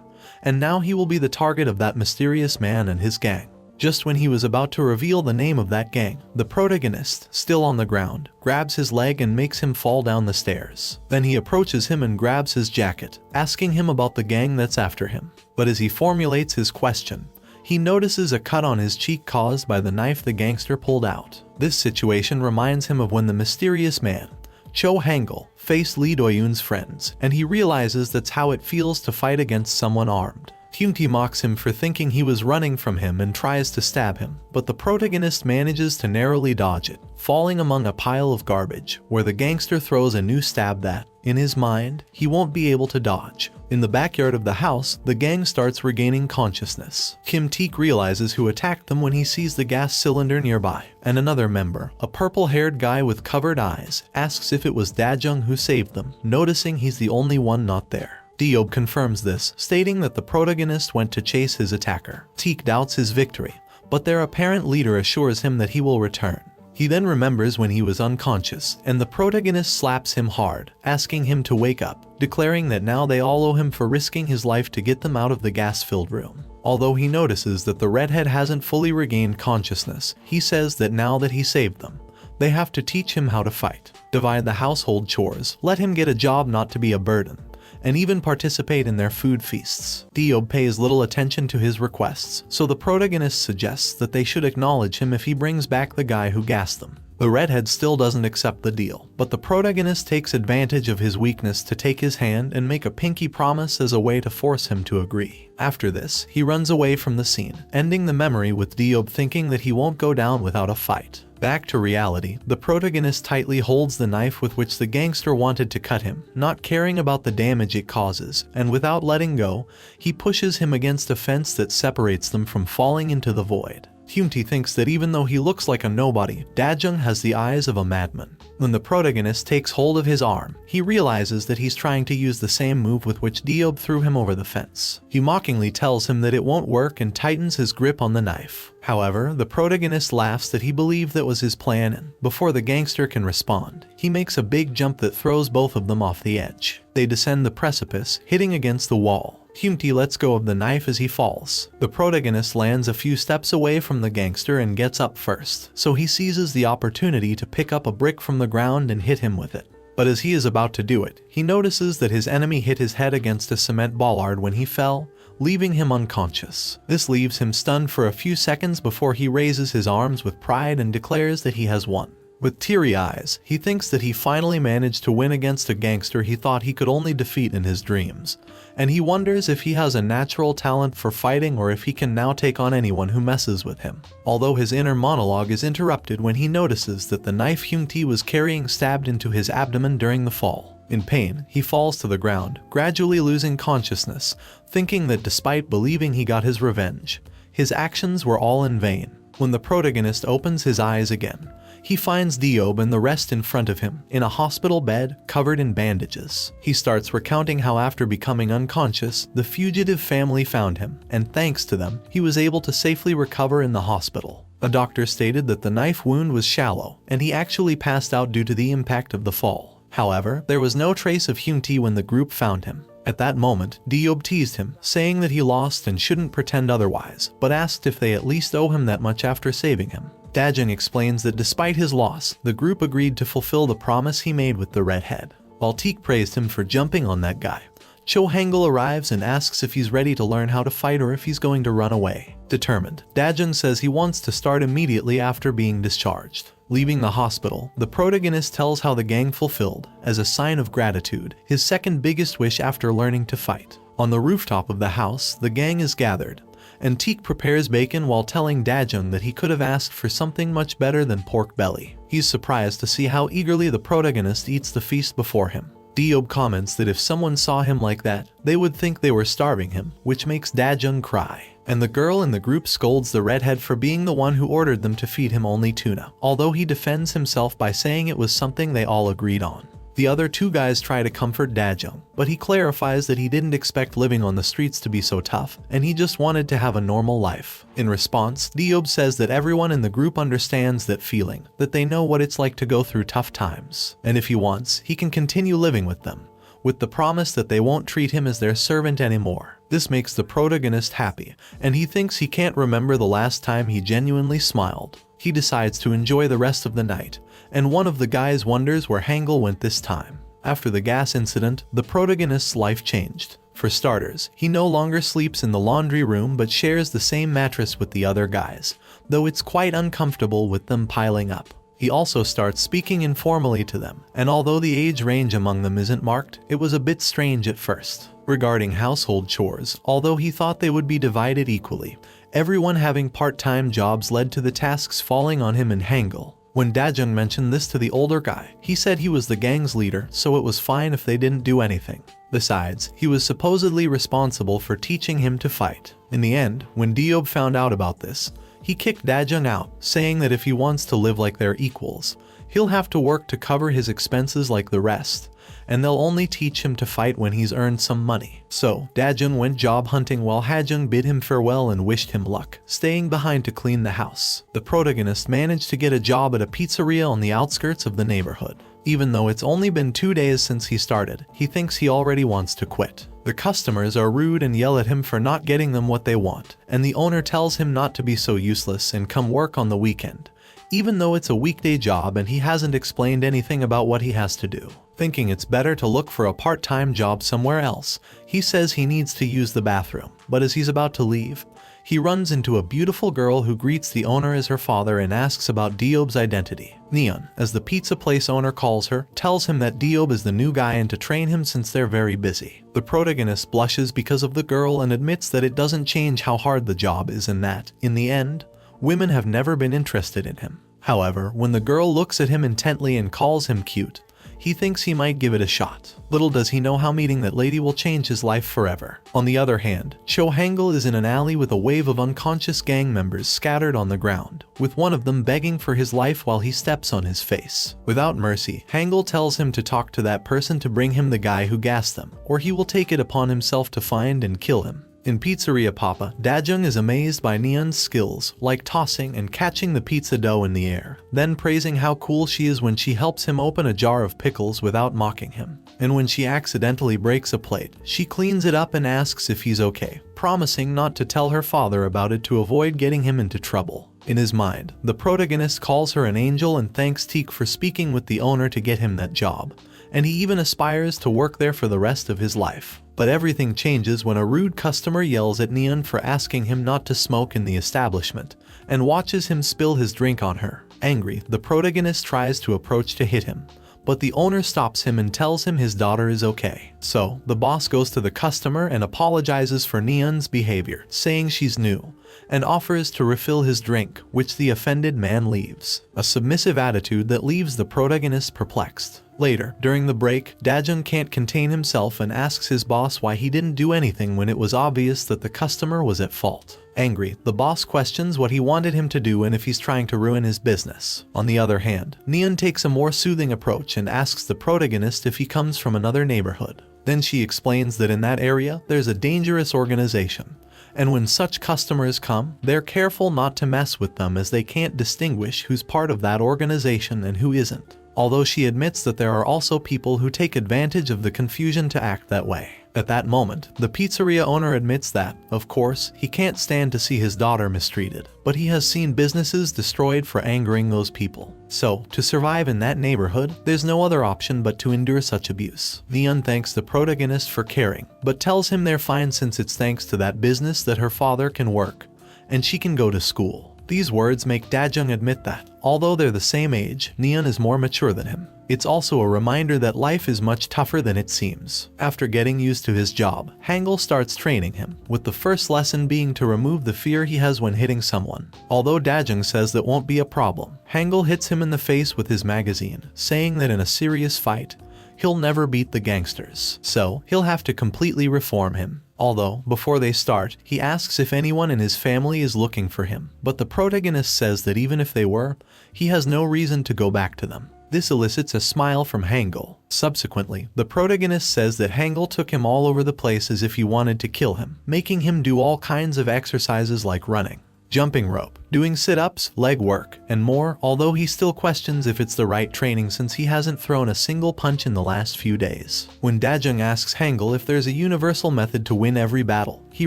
and now he will be the target of that mysterious man and his gang. Just when he was about to reveal the name of that gang, the protagonist, still on the ground, grabs his leg and makes him fall down the stairs. Then he approaches him and grabs his jacket, asking him about the gang that's after him. But as he formulates his question, he notices a cut on his cheek caused by the knife the gangster pulled out. This situation reminds him of when the mysterious man, Cho Hangul, faced Lee Do-yoon's friends, and he realizes that's how it feels to fight against someone armed. Hyun-tae mocks him for thinking he was running from him and tries to stab him, but the protagonist manages to narrowly dodge it, falling among a pile of garbage, where the gangster throws a new stab that, in his mind, he won't be able to dodge. In the backyard of the house, the gang starts regaining consciousness. Kim Taek realizes who attacked them when he sees the gas cylinder nearby, and another member, a purple-haired guy with covered eyes, asks if it was Dajung who saved them, noticing he's the only one not there. Deob confirms this, stating that the protagonist went to chase his attacker. Taek doubts his victory, but their apparent leader assures him that he will return. He then remembers when he was unconscious, and the protagonist slaps him hard, asking him to wake up, declaring that now they all owe him for risking his life to get them out of the gas-filled room. Although he notices that the redhead hasn't fully regained consciousness, he says that now that he saved them, they have to teach him how to fight, divide the household chores, let him get a job not to be a burden, and even participate in their food feasts. Deob pays little attention to his requests, so the protagonist suggests that they should acknowledge him if he brings back the guy who gassed them. The redhead still doesn't accept the deal, but the protagonist takes advantage of his weakness to take his hand and make a pinky promise as a way to force him to agree. After this, he runs away from the scene, ending the memory with Deob thinking that he won't go down without a fight. Back to reality, the protagonist tightly holds the knife with which the gangster wanted to cut him, not caring about the damage it causes, and without letting go, he pushes him against a fence that separates them from falling into the void. Hyun-tae thinks that even though he looks like a nobody, Dajung has the eyes of a madman. When the protagonist takes hold of his arm, he realizes that he's trying to use the same move with which Deob threw him over the fence. He mockingly tells him that it won't work and tightens his grip on the knife. However, the protagonist laughs that he believed that was his plan, and before the gangster can respond, he makes a big jump that throws both of them off the edge. They descend the precipice, hitting against the wall. Hyun-tae lets go of the knife as he falls. The protagonist lands a few steps away from the gangster and gets up first, so he seizes the opportunity to pick up a brick from the ground and hit him with it. But as he is about to do it, he notices that his enemy hit his head against a cement bollard when he fell, leaving him unconscious. This leaves him stunned for a few seconds before he raises his arms with pride and declares that he has won. With teary eyes, he thinks that he finally managed to win against a gangster he thought he could only defeat in his dreams, and he wonders if he has a natural talent for fighting or if he can now take on anyone who messes with him. Although his inner monologue is interrupted when he notices that the knife Hyun-tae was carrying stabbed into his abdomen during the fall. In pain, he falls to the ground, gradually losing consciousness, thinking that despite believing he got his revenge, his actions were all in vain. When the protagonist opens his eyes again, he finds Deob and the rest in front of him, in a hospital bed, covered in bandages. He starts recounting how after becoming unconscious, the fugitive family found him, and thanks to them, he was able to safely recover in the hospital. A doctor stated that the knife wound was shallow, and he actually passed out due to the impact of the fall. However, there was no trace of Hyun-tae when the group found him. At that moment, Deob teased him, saying that he lost and shouldn't pretend otherwise, but asked if they at least owe him that much after saving him. Dajung explains that despite his loss, the group agreed to fulfill the promise he made with the redhead. While Taek praised him for jumping on that guy, Cho Hangul arrives and asks if he's ready to learn how to fight or if he's going to run away. Determined, Dajung says he wants to start immediately after being discharged. Leaving the hospital, the protagonist tells how the gang fulfilled, as a sign of gratitude, his second biggest wish after learning to fight. On the rooftop of the house, the gang is gathered, and Taek prepares bacon while telling Dajung that he could have asked for something much better than pork belly. He's surprised to see how eagerly the protagonist eats the feast before him. Deob comments that if someone saw him like that, they would think they were starving him, which makes Dajung cry. And the girl in the group scolds the redhead for being the one who ordered them to feed him only tuna, although he defends himself by saying it was something they all agreed on. The other two guys try to comfort Dajung, but he clarifies that he didn't expect living on the streets to be so tough, and he just wanted to have a normal life. In response, Deob says that everyone in the group understands that feeling, that they know what it's like to go through tough times, and if he wants, he can continue living with them, with the promise that they won't treat him as their servant anymore. This makes the protagonist happy, and he thinks he can't remember the last time he genuinely smiled. He decides to enjoy the rest of the night, and one of the guys wonders where Hangul went this time. After the gas incident, the protagonist's life changed. For starters, he no longer sleeps in the laundry room but shares the same mattress with the other guys, though it's quite uncomfortable with them piling up. He also starts speaking informally to them, and although the age range among them isn't marked, it was a bit strange at first. Regarding household chores, although he thought they would be divided equally, everyone having part-time jobs led to the tasks falling on him and Hangul. When Dajun mentioned this to the older guy, he said he was the gang's leader, so it was fine if they didn't do anything. Besides, he was supposedly responsible for teaching him to fight. In the end, when Diob found out about this, he kicked Dajun out, saying that if he wants to live like they're equals, he'll have to work to cover his expenses like the rest, and they'll only teach him to fight when he's earned some money. So, Dajun went job hunting while Hajun bid him farewell and wished him luck, staying behind to clean the house. The protagonist managed to get a job at a pizzeria on the outskirts of the neighborhood. Even though it's only been 2 days since he started, he thinks he already wants to quit. The customers are rude and yell at him for not getting them what they want, and the owner tells him not to be so useless and come work on the weekend, even though it's a weekday job and he hasn't explained anything about what he has to do. Thinking it's better to look for a part-time job somewhere else, he says he needs to use the bathroom, but as he's about to leave, he runs into a beautiful girl who greets the owner as her father and asks about Diob's identity. Neon, as the pizza place owner calls her, tells him that Diob is the new guy and to train him since they're very busy. The protagonist blushes because of the girl and admits that it doesn't change how hard the job is and that, in the end, women have never been interested in him. However, when the girl looks at him intently and calls him cute, he thinks he might give it a shot. Little does he know how meeting that lady will change his life forever. On the other hand, Cho Hangul is in an alley with a wave of unconscious gang members scattered on the ground, with one of them begging for his life while he steps on his face. Without mercy, Hangul tells him to talk to that person to bring him the guy who gassed them, or he will take it upon himself to find and kill him. In Pizzeria Papa, Dajung is amazed by Neon's skills, like tossing and catching the pizza dough in the air, then praising how cool she is when she helps him open a jar of pickles without mocking him. And when she accidentally breaks a plate, she cleans it up and asks if he's okay, promising not to tell her father about it to avoid getting him into trouble. In his mind, the protagonist calls her an angel and thanks Teek for speaking with the owner to get him that job, and he even aspires to work there for the rest of his life. But everything changes when a rude customer yells at Neon for asking him not to smoke in the establishment, and watches him spill his drink on her. Angry, the protagonist tries to approach to hit him, but the owner stops him and tells him his daughter is okay. So, the boss goes to the customer and apologizes for Neon's behavior, saying she's new, and offers to refill his drink, which the offended man leaves. A submissive attitude that leaves the protagonist perplexed. Later, during the break, Dajun can't contain himself and asks his boss why he didn't do anything when it was obvious that the customer was at fault. Angry, the boss questions what he wanted him to do and if he's trying to ruin his business. On the other hand, Neon takes a more soothing approach and asks the protagonist if he comes from another neighborhood. Then she explains that in that area, there's a dangerous organization, and when such customers come, they're careful not to mess with them as they can't distinguish who's part of that organization and who isn't. Although she admits that there are also people who take advantage of the confusion to act that way. At that moment, the pizzeria owner admits that, of course, he can't stand to see his daughter mistreated, but he has seen businesses destroyed for angering those people. So, to survive in that neighborhood, there's no other option but to endure such abuse. Neon thanks the protagonist for caring, but tells him they're fine since it's thanks to that business that her father can work, and she can go to school. These words make Dajung admit that, although they're the same age, Neon is more mature than him. It's also a reminder that life is much tougher than it seems. After getting used to his job, Hangul starts training him, with the first lesson being to remove the fear he has when hitting someone. Although Dajung says that won't be a problem, Hangul hits him in the face with his magazine, saying that in a serious fight, he'll never beat the gangsters, so he'll have to completely reform him. Although, before they start, he asks if anyone in his family is looking for him, but the protagonist says that even if they were, he has no reason to go back to them. This elicits a smile from Hangul. Subsequently, the protagonist says that Hangul took him all over the place as if he wanted to kill him, making him do all kinds of exercises like running, jumping rope, doing sit-ups, leg work, and more, although he still questions if it's the right training since he hasn't thrown a single punch in the last few days. When Dajung asks Hangul if there's a universal method to win every battle, he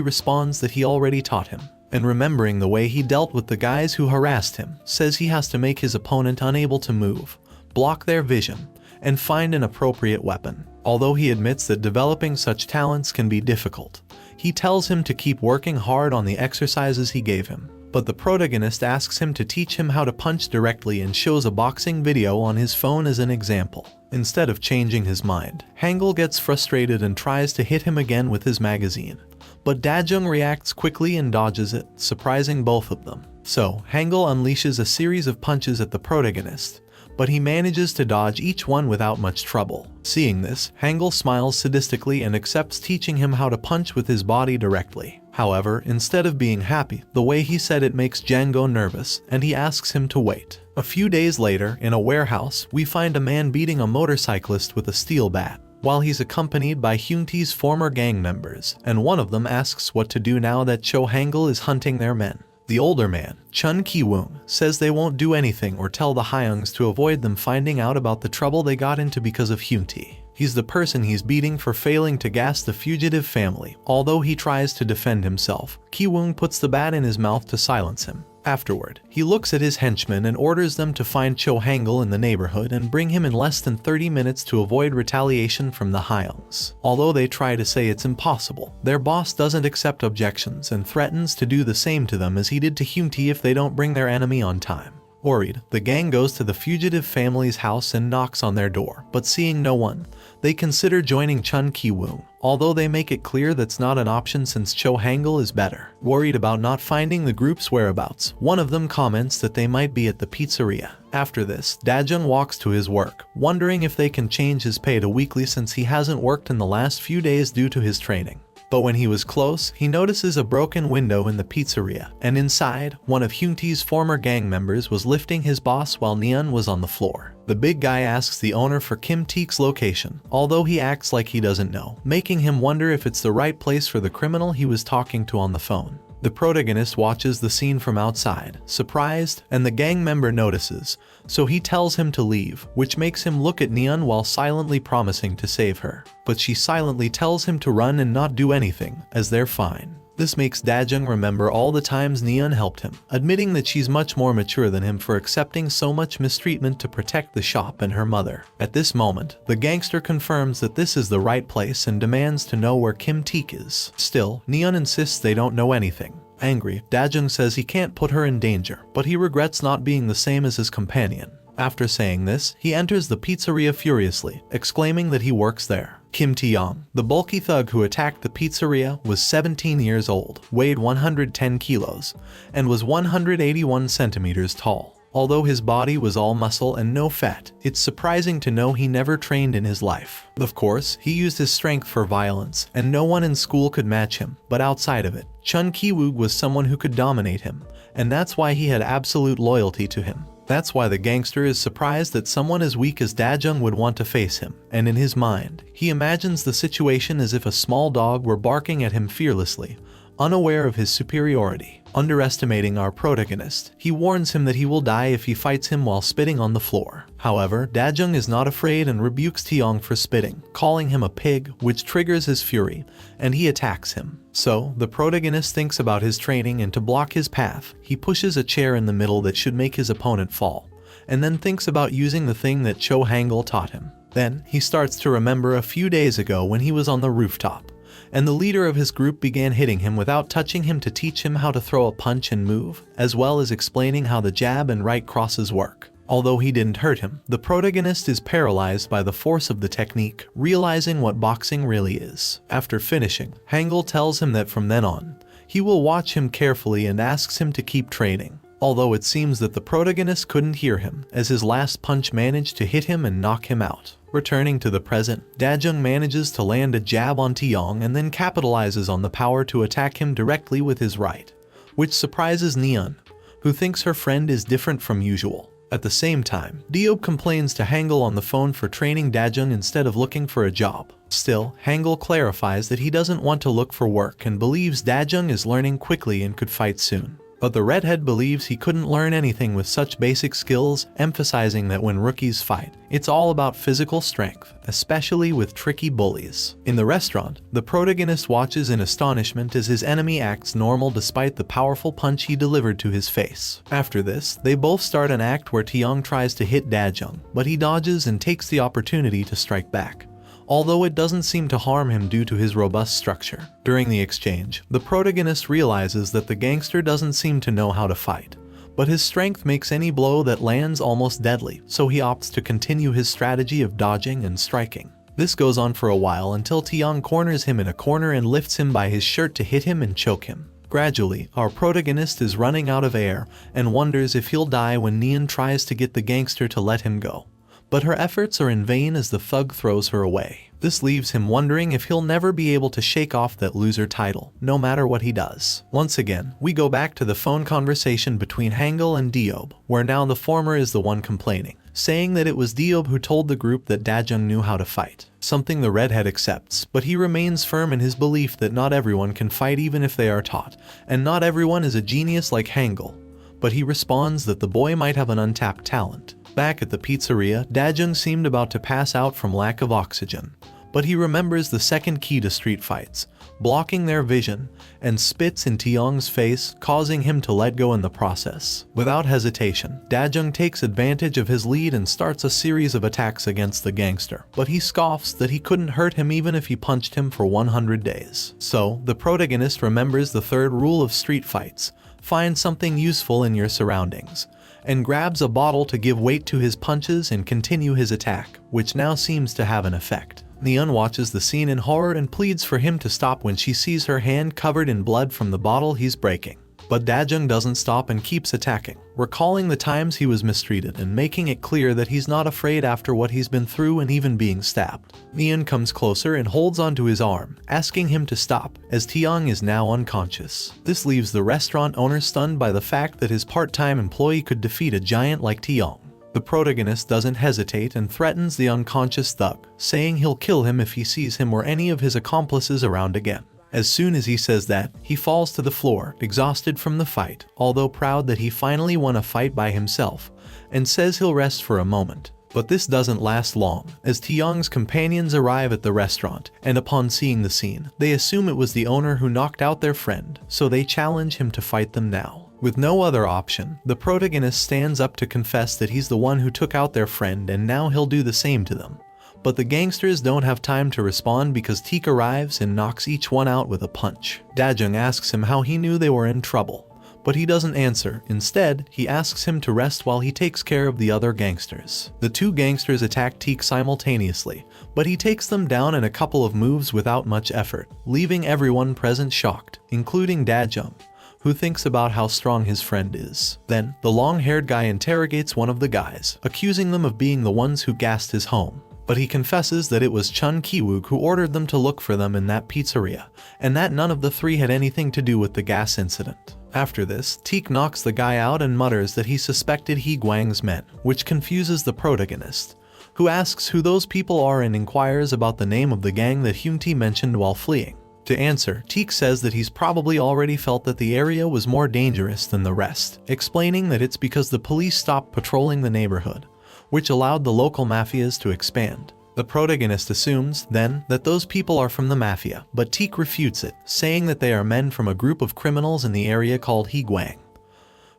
responds that he already taught him. And remembering the way he dealt with the guys who harassed him, says he has to make his opponent unable to move, block their vision, and find an appropriate weapon. Although he admits that developing such talents can be difficult, he tells him to keep working hard on the exercises he gave him. but the protagonist asks him to teach him how to punch directly and shows a boxing video on his phone as an example. Instead of changing his mind, Hangul gets frustrated and tries to hit him again with his magazine. But Dajung reacts quickly and dodges it, surprising both of them. So, Hangul unleashes a series of punches at the protagonist, but he manages to dodge each one without much trouble. Seeing this, Hangul smiles sadistically and accepts teaching him how to punch with his body directly. However, instead of being happy, the way he said it makes Django nervous, and he asks him to wait. A few days later, in a warehouse, we find a man beating a motorcyclist with a steel bat, while he's accompanied by Hyunti's former gang members, and one of them asks what to do now that Cho Hangul is hunting their men. The older man, Chun Ki-woong, says they won't do anything or tell the Hyungs to avoid them finding out about the trouble they got into because of Hyunti. He's the person he's beating for failing to gas the fugitive family. Although he tries to defend himself, Ki-woong puts the bat in his mouth to silence him. Afterward, he looks at his henchmen and orders them to find Cho Hangul in the neighborhood and bring him in less than 30 minutes to avoid retaliation from the Hyungs. Although they try to say it's impossible, their boss doesn't accept objections and threatens to do the same to them as he did to Hyunti if they don't bring their enemy on time. Worried, the gang goes to the fugitive family's house and knocks on their door, but seeing no one, they consider joining Chun Ki-woong, although they make it clear that's not an option since Cho Hangul is better. Worried about not finding the group's whereabouts, one of them comments that they might be at the pizzeria. After this, Dajung walks to his work, wondering if they can change his pay to weekly since he hasn't worked in the last few days due to his training. But when he was close, he notices a broken window in the pizzeria, and inside, one of Hyunti's former gang members was lifting his boss while Neon was on the floor. The big guy asks the owner for Kim Taek's location, although he acts like he doesn't know, making him wonder if it's the right place for the criminal he was talking to on the phone. The protagonist watches the scene from outside, surprised, and the gang member notices, so he tells him to leave, which makes him look at Neon while silently promising to save her. But she silently tells him to run and not do anything, as they're fine. This makes Dajung remember all the times Neon helped him, admitting that she's much more mature than him for accepting so much mistreatment to protect the shop and her mother. At this moment, the gangster confirms that this is the right place and demands to know where Kim Taek is. Still, Neon insists they don't know anything. Angry, Dajung says he can't put her in danger, but he regrets not being the same as his companion. After saying this, he enters the pizzeria furiously, exclaiming that he works there. Kim Tae-young, the bulky thug who attacked the pizzeria, was 17 years old, weighed 110 kilos, and was 181 centimeters tall. Although his body was all muscle and no fat, it's surprising to know he never trained in his life. Of course, he used his strength for violence, and no one in school could match him, but outside of it, Chun Ki-woong was someone who could dominate him, and that's why he had absolute loyalty to him. That's why the gangster is surprised that someone as weak as Dajung would want to face him, and in his mind, he imagines the situation as if a small dog were barking at him fearlessly, unaware of his superiority. Underestimating our protagonist, he warns him that he will die if he fights him while spitting on the floor. However, Dajung is not afraid and rebukes Taeyong for spitting, calling him a pig, which triggers his fury, and he attacks him. So, the protagonist thinks about his training, and to block his path, he pushes a chair in the middle that should make his opponent fall, and then thinks about using the thing that Cho Hangul taught him. Then, he starts to remember a few days ago when he was on the rooftop, and the leader of his group began hitting him without touching him to teach him how to throw a punch and move, as well as explaining how the jab and right crosses work. Although he didn't hurt him, the protagonist is paralyzed by the force of the technique, realizing what boxing really is. After finishing, Hangul tells him that from then on, he will watch him carefully and asks him to keep training. Although it seems that the protagonist couldn't hear him, as his last punch managed to hit him and knock him out. Returning to the present, Dajung manages to land a jab on Taeyong and then capitalizes on the power to attack him directly with his right, which surprises Neon, who thinks her friend is different from usual. At the same time, Diop complains to Hangul on the phone for training Dajung instead of looking for a job. Still, Hangul clarifies that he doesn't want to look for work and believes Dajung is learning quickly and could fight soon. But the redhead believes he couldn't learn anything with such basic skills, emphasizing that when rookies fight, it's all about physical strength, especially with tricky bullies. In the restaurant, the protagonist watches in astonishment as his enemy acts normal despite the powerful punch he delivered to his face. After this, they both start an act where Taeyong tries to hit Dajung, but he dodges and takes the opportunity to strike back. although it doesn't seem to harm him due to his robust structure. During the exchange, the protagonist realizes that the gangster doesn't seem to know how to fight, but his strength makes any blow that lands almost deadly, so he opts to continue his strategy of dodging and striking. This goes on for a while until Taeyong corners him in a corner and lifts him by his shirt to hit him and choke him. Gradually, our protagonist is running out of air and wonders if he'll die when Neon tries to get the gangster to let him go. But her efforts are in vain as the thug throws her away. This leaves him wondering if he'll never be able to shake off that loser title, no matter what he does. Once again, we go back to the phone conversation between Hangul and Diob, where now the former is the one complaining, saying that it was Diob who told the group that Dajung knew how to fight, something the redhead accepts, but he remains firm in his belief that not everyone can fight even if they are taught, and not everyone is a genius like Hangul. But he responds that the boy might have an untapped talent. Back at the pizzeria, Dajung seemed about to pass out from lack of oxygen, but he remembers the second key to street fights, blocking their vision, and spits in Taeyong's face, causing him to let go in the process. Without hesitation, Dajung takes advantage of his lead and starts a series of attacks against the gangster, but he scoffs that he couldn't hurt him even if he punched him for 100 days. So, the protagonist remembers the third rule of street fights: find something useful in your surroundings, and grabs a bottle to give weight to his punches and continue his attack, which now seems to have an effect. Neon watches the scene in horror and pleads for him to stop when she sees her hand covered in blood from the bottle he's breaking. But Dajung doesn't stop and keeps attacking, recalling the times he was mistreated and making it clear that he's not afraid after what he's been through and even being stabbed. Neon comes closer and holds onto his arm, asking him to stop, as Taeyong is now unconscious. This leaves the restaurant owner stunned by the fact that his part-time employee could defeat a giant like Taeyong. The protagonist doesn't hesitate and threatens the unconscious thug, saying he'll kill him if he sees him or any of his accomplices around again. As soon as he says that, he falls to the floor, exhausted from the fight, although proud that he finally won a fight by himself, and says he'll rest for a moment. But this doesn't last long, as Taeyong's companions arrive at the restaurant, and upon seeing the scene, they assume it was the owner who knocked out their friend, so they challenge him to fight them now. With no other option, the protagonist stands up to confess that he's the one who took out their friend and now he'll do the same to them. But the gangsters don't have time to respond because Teek arrives and knocks each one out with a punch. Dajung asks him how he knew they were in trouble, but he doesn't answer. Instead, he asks him to rest while he takes care of the other gangsters. The two gangsters attack Teek simultaneously, but he takes them down in a couple of moves without much effort, leaving everyone present shocked, including Dajung, who thinks about how strong his friend is. Then, the long-haired guy interrogates one of the guys, accusing them of being the ones who gassed his home. But he confesses that it was Chun Ki-wook who ordered them to look for them in that pizzeria, and that none of the three had anything to do with the gas incident. After this, Teek knocks the guy out and mutters that he suspected He Guang's men, which confuses the protagonist, who asks who those people are and inquires about the name of the gang that Hyun-Tae mentioned while fleeing. To answer, Teek says that he's probably already felt that the area was more dangerous than the rest, explaining that it's because the police stopped patrolling the neighborhood, which allowed the local mafias to expand. The protagonist assumes, then, that those people are from the mafia, but Teek refutes it, saying that they are men from a group of criminals in the area called He Guang,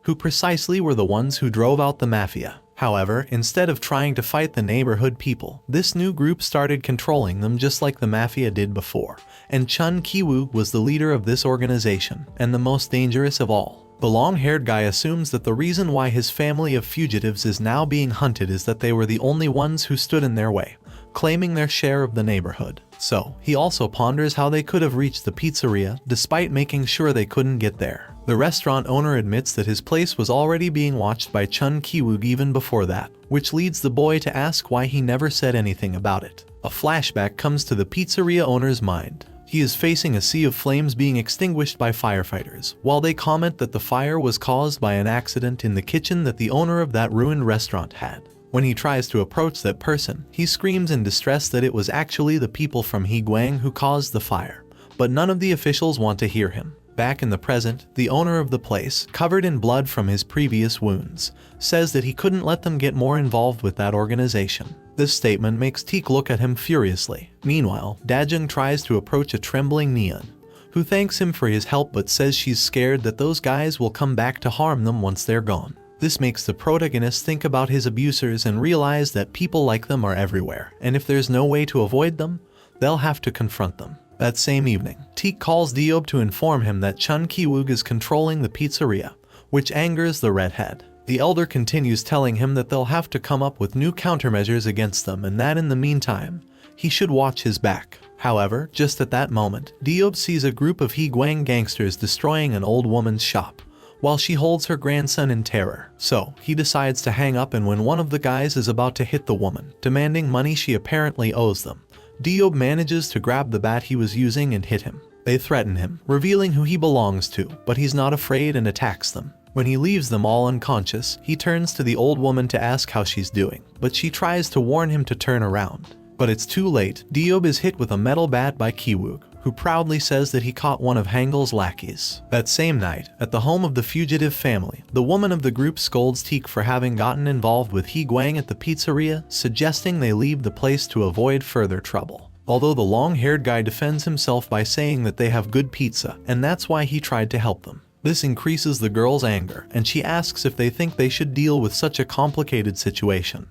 who precisely were the ones who drove out the mafia. However, instead of trying to fight the neighborhood people, this new group started controlling them just like the mafia did before, and Chun Ki-wook was the leader of this organization, and the most dangerous of all. The long-haired guy assumes that the reason why his family of fugitives is now being hunted is that they were the only ones who stood in their way, claiming their share of the neighborhood. So, he also ponders how they could have reached the pizzeria despite making sure they couldn't get there. The restaurant owner admits that his place was already being watched by Chun Ki-wook even before that, which leads the boy to ask why he never said anything about it. A flashback comes to the pizzeria owner's mind. He is facing a sea of flames being extinguished by firefighters, while they comment that the fire was caused by an accident in the kitchen that the owner of that ruined restaurant had. When he tries to approach that person, he screams in distress that it was actually the people from He Guang who caused the fire, but none of the officials want to hear him. Back in the present, the owner of the place, covered in blood from his previous wounds, says that he couldn't let them get more involved with that organization. This statement makes Teek look at him furiously. Meanwhile, Dajung tries to approach a trembling Neon, who thanks him for his help but says she's scared that those guys will come back to harm them once they're gone. This makes the protagonist think about his abusers and realize that people like them are everywhere, and if there's no way to avoid them, they'll have to confront them. That same evening, Teek calls Diob to inform him that Chun Ki-wook is controlling the pizzeria, which angers the redhead. The elder continues telling him that they'll have to come up with new countermeasures against them and that in the meantime, he should watch his back. However, just at that moment, Diob sees a group of Higuang gangsters destroying an old woman's shop, while she holds her grandson in terror. So, he decides to hang up, and when one of the guys is about to hit the woman, demanding money she apparently owes them, Diob manages to grab the bat he was using and hit him. They threaten him, revealing who he belongs to, but he's not afraid and attacks them. When he leaves them all unconscious, he turns to the old woman to ask how she's doing, but she tries to warn him to turn around. But it's too late. Diob is hit with a metal bat by Ki-wook, who proudly says that he caught one of Hangel's lackeys. That same night, at the home of the fugitive family, the woman of the group scolds Teek for having gotten involved with Higuang at the pizzeria, suggesting they leave the place to avoid further trouble. Although the long-haired guy defends himself by saying that they have good pizza, and that's why he tried to help them. This increases the girl's anger, and she asks if they think they should deal with such a complicated situation.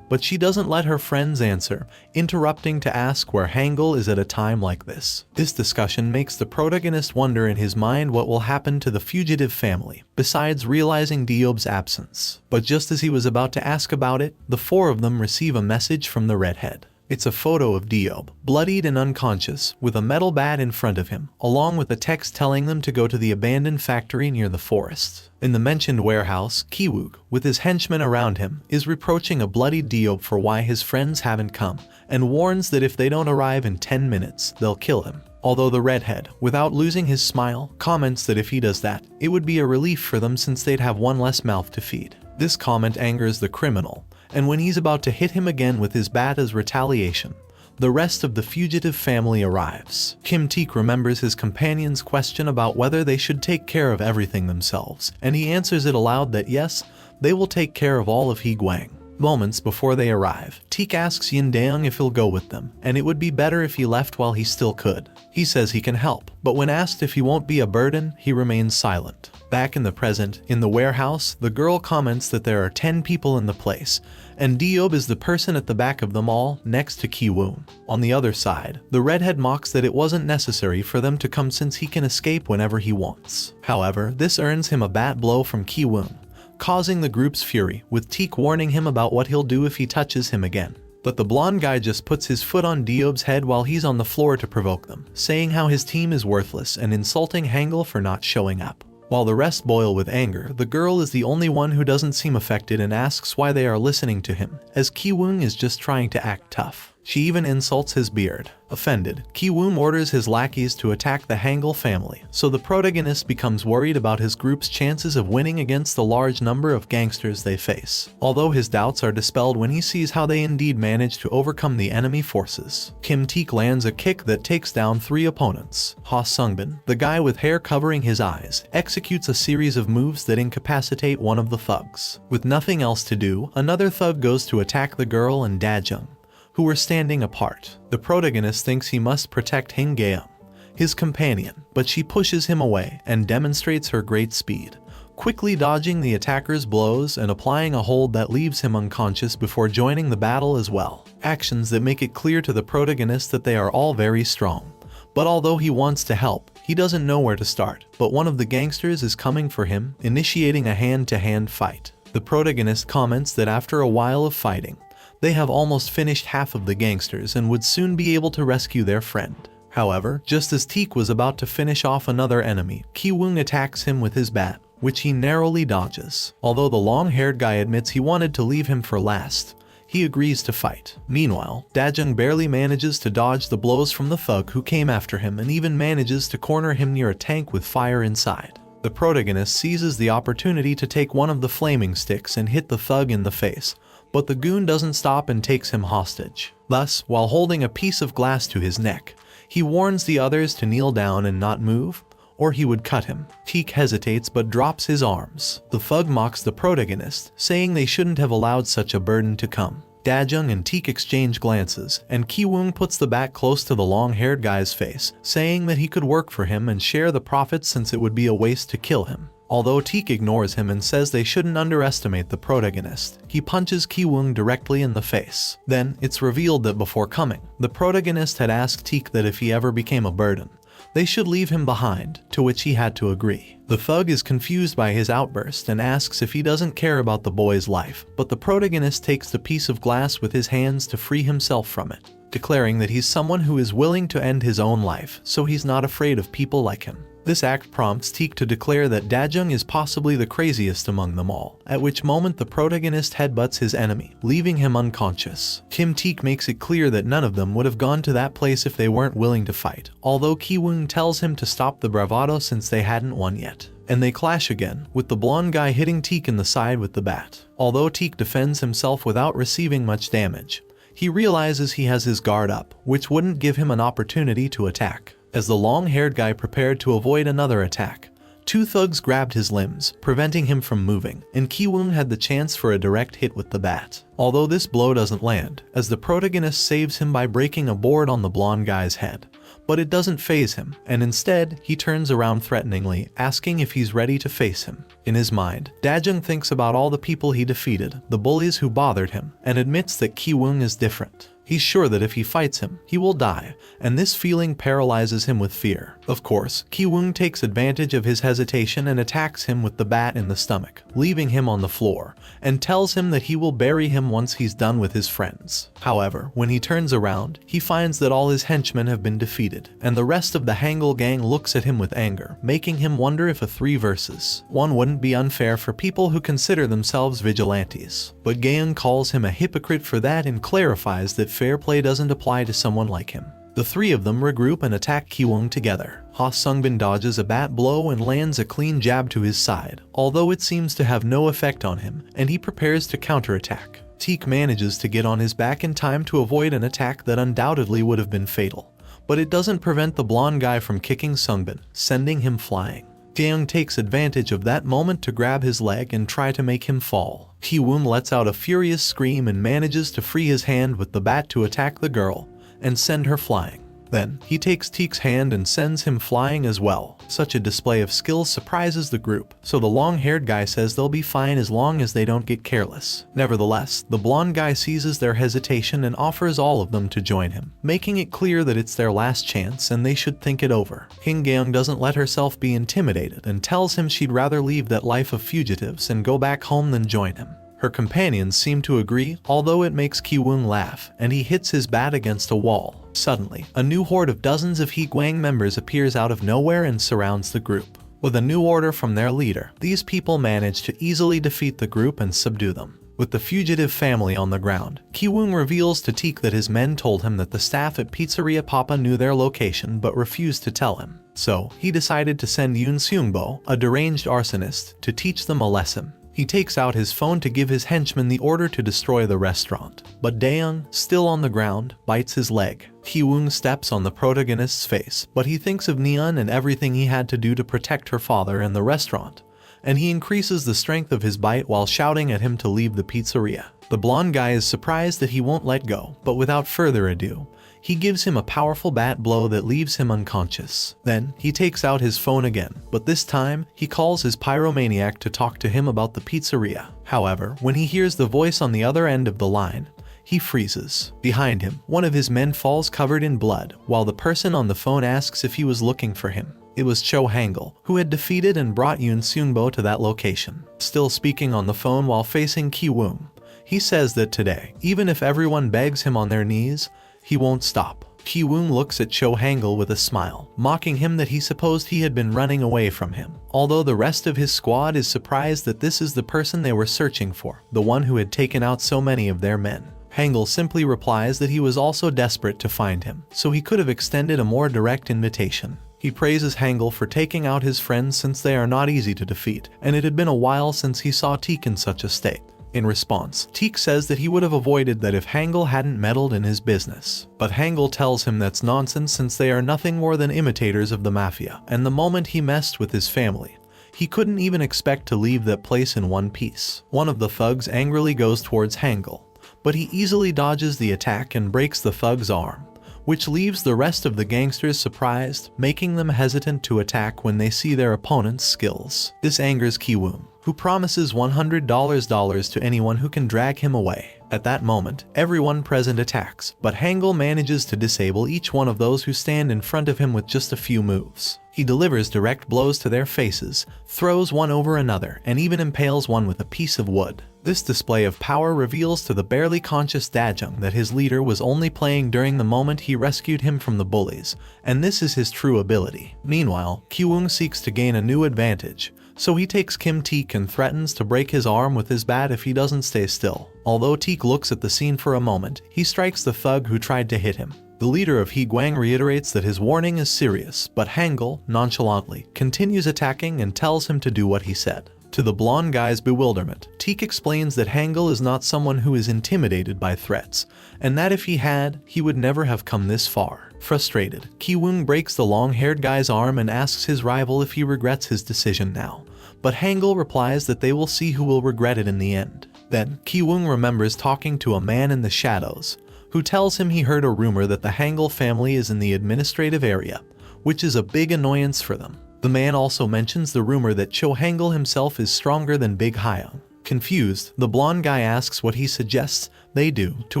But she doesn't let her friends answer, interrupting to ask where Hangul is at a time like this. This discussion makes the protagonist wonder in his mind what will happen to the fugitive family, besides realizing Diob's absence. But just as he was about to ask about it, the four of them receive a message from the redhead. It's a photo of Diob, bloodied and unconscious, with a metal bat in front of him, along with a text telling them to go to the abandoned factory near the forest. In the mentioned warehouse, Ki-wook, with his henchmen around him, is reproaching a bloodied Diob for why his friends haven't come, and warns that if they don't arrive in 10 minutes, they'll kill him. Although the redhead, without losing his smile, comments that if he does that, it would be a relief for them since they'd have one less mouth to feed. This comment angers the criminal, and when he's about to hit him again with his bat as retaliation, the rest of the fugitive family arrives. Kim Teek remembers his companion's question about whether they should take care of everything themselves, and he answers it aloud that yes, they will take care of all of Higuang. Moments before they arrive, Teek asks Yin Daeung if he'll go with them, and it would be better if he left while he still could. He says he can help, but when asked if he won't be a burden, he remains silent. Back in the present, in the warehouse, the girl comments that there are 10 people in the place, and Diob is the person at the back of them all, next to Ki-woon. On the other side, the redhead mocks that it wasn't necessary for them to come since he can escape whenever he wants. However, this earns him a bat blow from Ki-woon, causing the group's fury, with Teek warning him about what he'll do if he touches him again. But the blonde guy just puts his foot on Diob's head while he's on the floor to provoke them, saying how his team is worthless and insulting Hangul for not showing up. While the rest boil with anger, the girl is the only one who doesn't seem affected and asks why they are listening to him, as Ki-woon is just trying to act tough. She even insults his beard. Offended, Ki-woon orders his lackeys to attack the Hangul family, so the protagonist becomes worried about his group's chances of winning against the large number of gangsters they face. Although his doubts are dispelled when he sees how they indeed manage to overcome the enemy forces. Kim Teek lands a kick that takes down 3 opponents. Ha Sungbin, the guy with hair covering his eyes, executes a series of moves that incapacitate one of the thugs. With nothing else to do, another thug goes to attack the girl and Dajung, who were standing apart. The protagonist thinks he must protect Hing-geum, his companion, but she pushes him away and demonstrates her great speed, quickly dodging the attacker's blows and applying a hold that leaves him unconscious before joining the battle as well. Actions that make it clear to the protagonist that they are all very strong. But although he wants to help, he doesn't know where to start. But one of the gangsters is coming for him, initiating a hand-to-hand fight. The protagonist comments that after a while of fighting, they have almost finished half of the gangsters and would soon be able to rescue their friend. However, just as Teek was about to finish off another enemy, Ki-woon attacks him with his bat, which he narrowly dodges. Although the long-haired guy admits he wanted to leave him for last, he agrees to fight. Meanwhile, Dajung barely manages to dodge the blows from the thug who came after him and even manages to corner him near a tank with fire inside. The protagonist seizes the opportunity to take one of the flaming sticks and hit the thug in the face, but the goon doesn't stop and takes him hostage. Thus, while holding a piece of glass to his neck, he warns the others to kneel down and not move, or he would cut him. Teek hesitates but drops his arms. The thug mocks the protagonist, saying they shouldn't have allowed such a burden to come. Dajung and Teek exchange glances, and Ki-woon puts the bat close to the long-haired guy's face, saying that he could work for him and share the profits since it would be a waste to kill him. Although Teek ignores him and says they shouldn't underestimate the protagonist, he punches Ki-woong directly in the face. Then, it's revealed that before coming, the protagonist had asked Teek that if he ever became a burden, they should leave him behind, to which he had to agree. The thug is confused by his outburst and asks if he doesn't care about the boy's life, but the protagonist takes the piece of glass with his hands to free himself from it, declaring that he's someone who is willing to end his own life, so he's not afraid of people like him. This act prompts Teek to declare that Dajung is possibly the craziest among them all, at which moment the protagonist headbutts his enemy, leaving him unconscious. Teek makes it clear that none of them would have gone to that place if they weren't willing to fight, although Ki-woong tells him to stop the bravado since they hadn't won yet. And they clash again, with the blonde guy hitting Teek in the side with the bat. Although Teek defends himself without receiving much damage, he realizes he has his guard up, which wouldn't give him an opportunity to attack. As the long-haired guy prepared to avoid another attack, two thugs grabbed his limbs, preventing him from moving, and Ki-woong had the chance for a direct hit with the bat. Although this blow doesn't land, as the protagonist saves him by breaking a board on the blonde guy's head. But it doesn't faze him, and instead, he turns around threateningly, asking if he's ready to face him. In his mind, Dajung thinks about all the people he defeated, the bullies who bothered him, and admits that Ki-woong is different. He's sure that if he fights him, he will die, and this feeling paralyzes him with fear. Of course, Ki-woong takes advantage of his hesitation and attacks him with the bat in the stomach, leaving him on the floor, and tells him that he will bury him once he's done with his friends. However, when he turns around, he finds that all his henchmen have been defeated, and the rest of the Hangul gang looks at him with anger, making him wonder if a 3 versus 1 wouldn't be unfair for people who consider themselves vigilantes. But Gaeung calls him a hypocrite for that and clarifies that fair play doesn't apply to someone like him. The 3 of them regroup and attack Ki-woong together. Ha Sungbin dodges a bat blow and lands a clean jab to his side, although it seems to have no effect on him, and he prepares to counterattack. Teek manages to get on his back in time to avoid an attack that undoubtedly would have been fatal, but it doesn't prevent the blonde guy from kicking Sungbin, sending him flying. Gaeung takes advantage of that moment to grab his leg and try to make him fall. Ki-woong lets out a furious scream and manages to free his hand with the bat to attack the girl and send her flying. Then, he takes Teek's hand and sends him flying as well. Such a display of skill surprises the group, so the long-haired guy says they'll be fine as long as they don't get careless. Nevertheless, the blonde guy seizes their hesitation and offers all of them to join him, making it clear that it's their last chance and they should think it over. Gaeung doesn't let herself be intimidated and tells him she'd rather leave that life of fugitives and go back home than join him. Her companions seem to agree, although it makes Ki-woong laugh, and he hits his bat against a wall. Suddenly, a new horde of dozens of Higuang members appears out of nowhere and surrounds the group. With a new order from their leader, these people manage to easily defeat the group and subdue them. With the fugitive family on the ground, Ki-woong reveals to Teek that his men told him that the staff at Pizzeria Papa knew their location but refused to tell him. So, he decided to send Yoon Seungbo, a deranged arsonist, to teach them a lesson. He takes out his phone to give his henchmen the order to destroy the restaurant, but Daeung, still on the ground, bites his leg. Ki-woong steps on the protagonist's face, but he thinks of Neon and everything he had to do to protect her father and the restaurant, and he increases the strength of his bite while shouting at him to leave the pizzeria. The blonde guy is surprised that he won't let go, but without further ado, he gives him a powerful bat blow that leaves him unconscious. Then, he takes out his phone again, but this time, he calls his pyromaniac to talk to him about the pizzeria. However, when he hears the voice on the other end of the line, he freezes. Behind him, one of his men falls covered in blood, while the person on the phone asks if he was looking for him. It was Cho Hangul, who had defeated and brought Yoon Seungbo to that location. Still speaking on the phone while facing Ki-woong, he says that today, even if everyone begs him on their knees, he won't stop. Ki-woong looks at Cho Hangul with a smile, mocking him that he supposed he had been running away from him. Although the rest of his squad is surprised that this is the person they were searching for, the one who had taken out so many of their men. Hangul simply replies that he was also desperate to find him, so he could have extended a more direct invitation. He praises Hangul for taking out his friends since they are not easy to defeat, and it had been a while since he saw Teek in such a state. In response, Teek says that he would have avoided that if Hangul hadn't meddled in his business. But Hangul tells him that's nonsense since they are nothing more than imitators of the mafia, and the moment he messed with his family, he couldn't even expect to leave that place in one piece. One of the thugs angrily goes towards Hangul, but he easily dodges the attack and breaks the thug's arm, which leaves the rest of the gangsters surprised, making them hesitant to attack when they see their opponent's skills. This angers Ki-woong, who promises $100 to anyone who can drag him away. At that moment, everyone present attacks, but Hangul manages to disable each one of those who stand in front of him with just a few moves. He delivers direct blows to their faces, throws one over another, and even impales one with a piece of wood. This display of power reveals to the barely conscious Dajung that his leader was only playing during the moment he rescued him from the bullies, and this is his true ability. Meanwhile, Ki-woong seeks to gain a new advantage, so he takes Kim Teek and threatens to break his arm with his bat if he doesn't stay still. Although Teek looks at the scene for a moment, he strikes the thug who tried to hit him. The leader of Higuang reiterates that his warning is serious, but Hangul, nonchalantly, continues attacking and tells him to do what he said. To the blonde guy's bewilderment, Teek explains that Hangul is not someone who is intimidated by threats, and that if he had, he would never have come this far. Frustrated, Ki-woong breaks the long-haired guy's arm and asks his rival if he regrets his decision now, but Hangul replies that they will see who will regret it in the end. Then, Ki-woong remembers talking to a man in the shadows, who tells him he heard a rumor that the Hangul family is in the administrative area, which is a big annoyance for them. The man also mentions the rumor that Cho Hangul himself is stronger than Big Hyung. Confused, the blonde guy asks what he suggests they do, to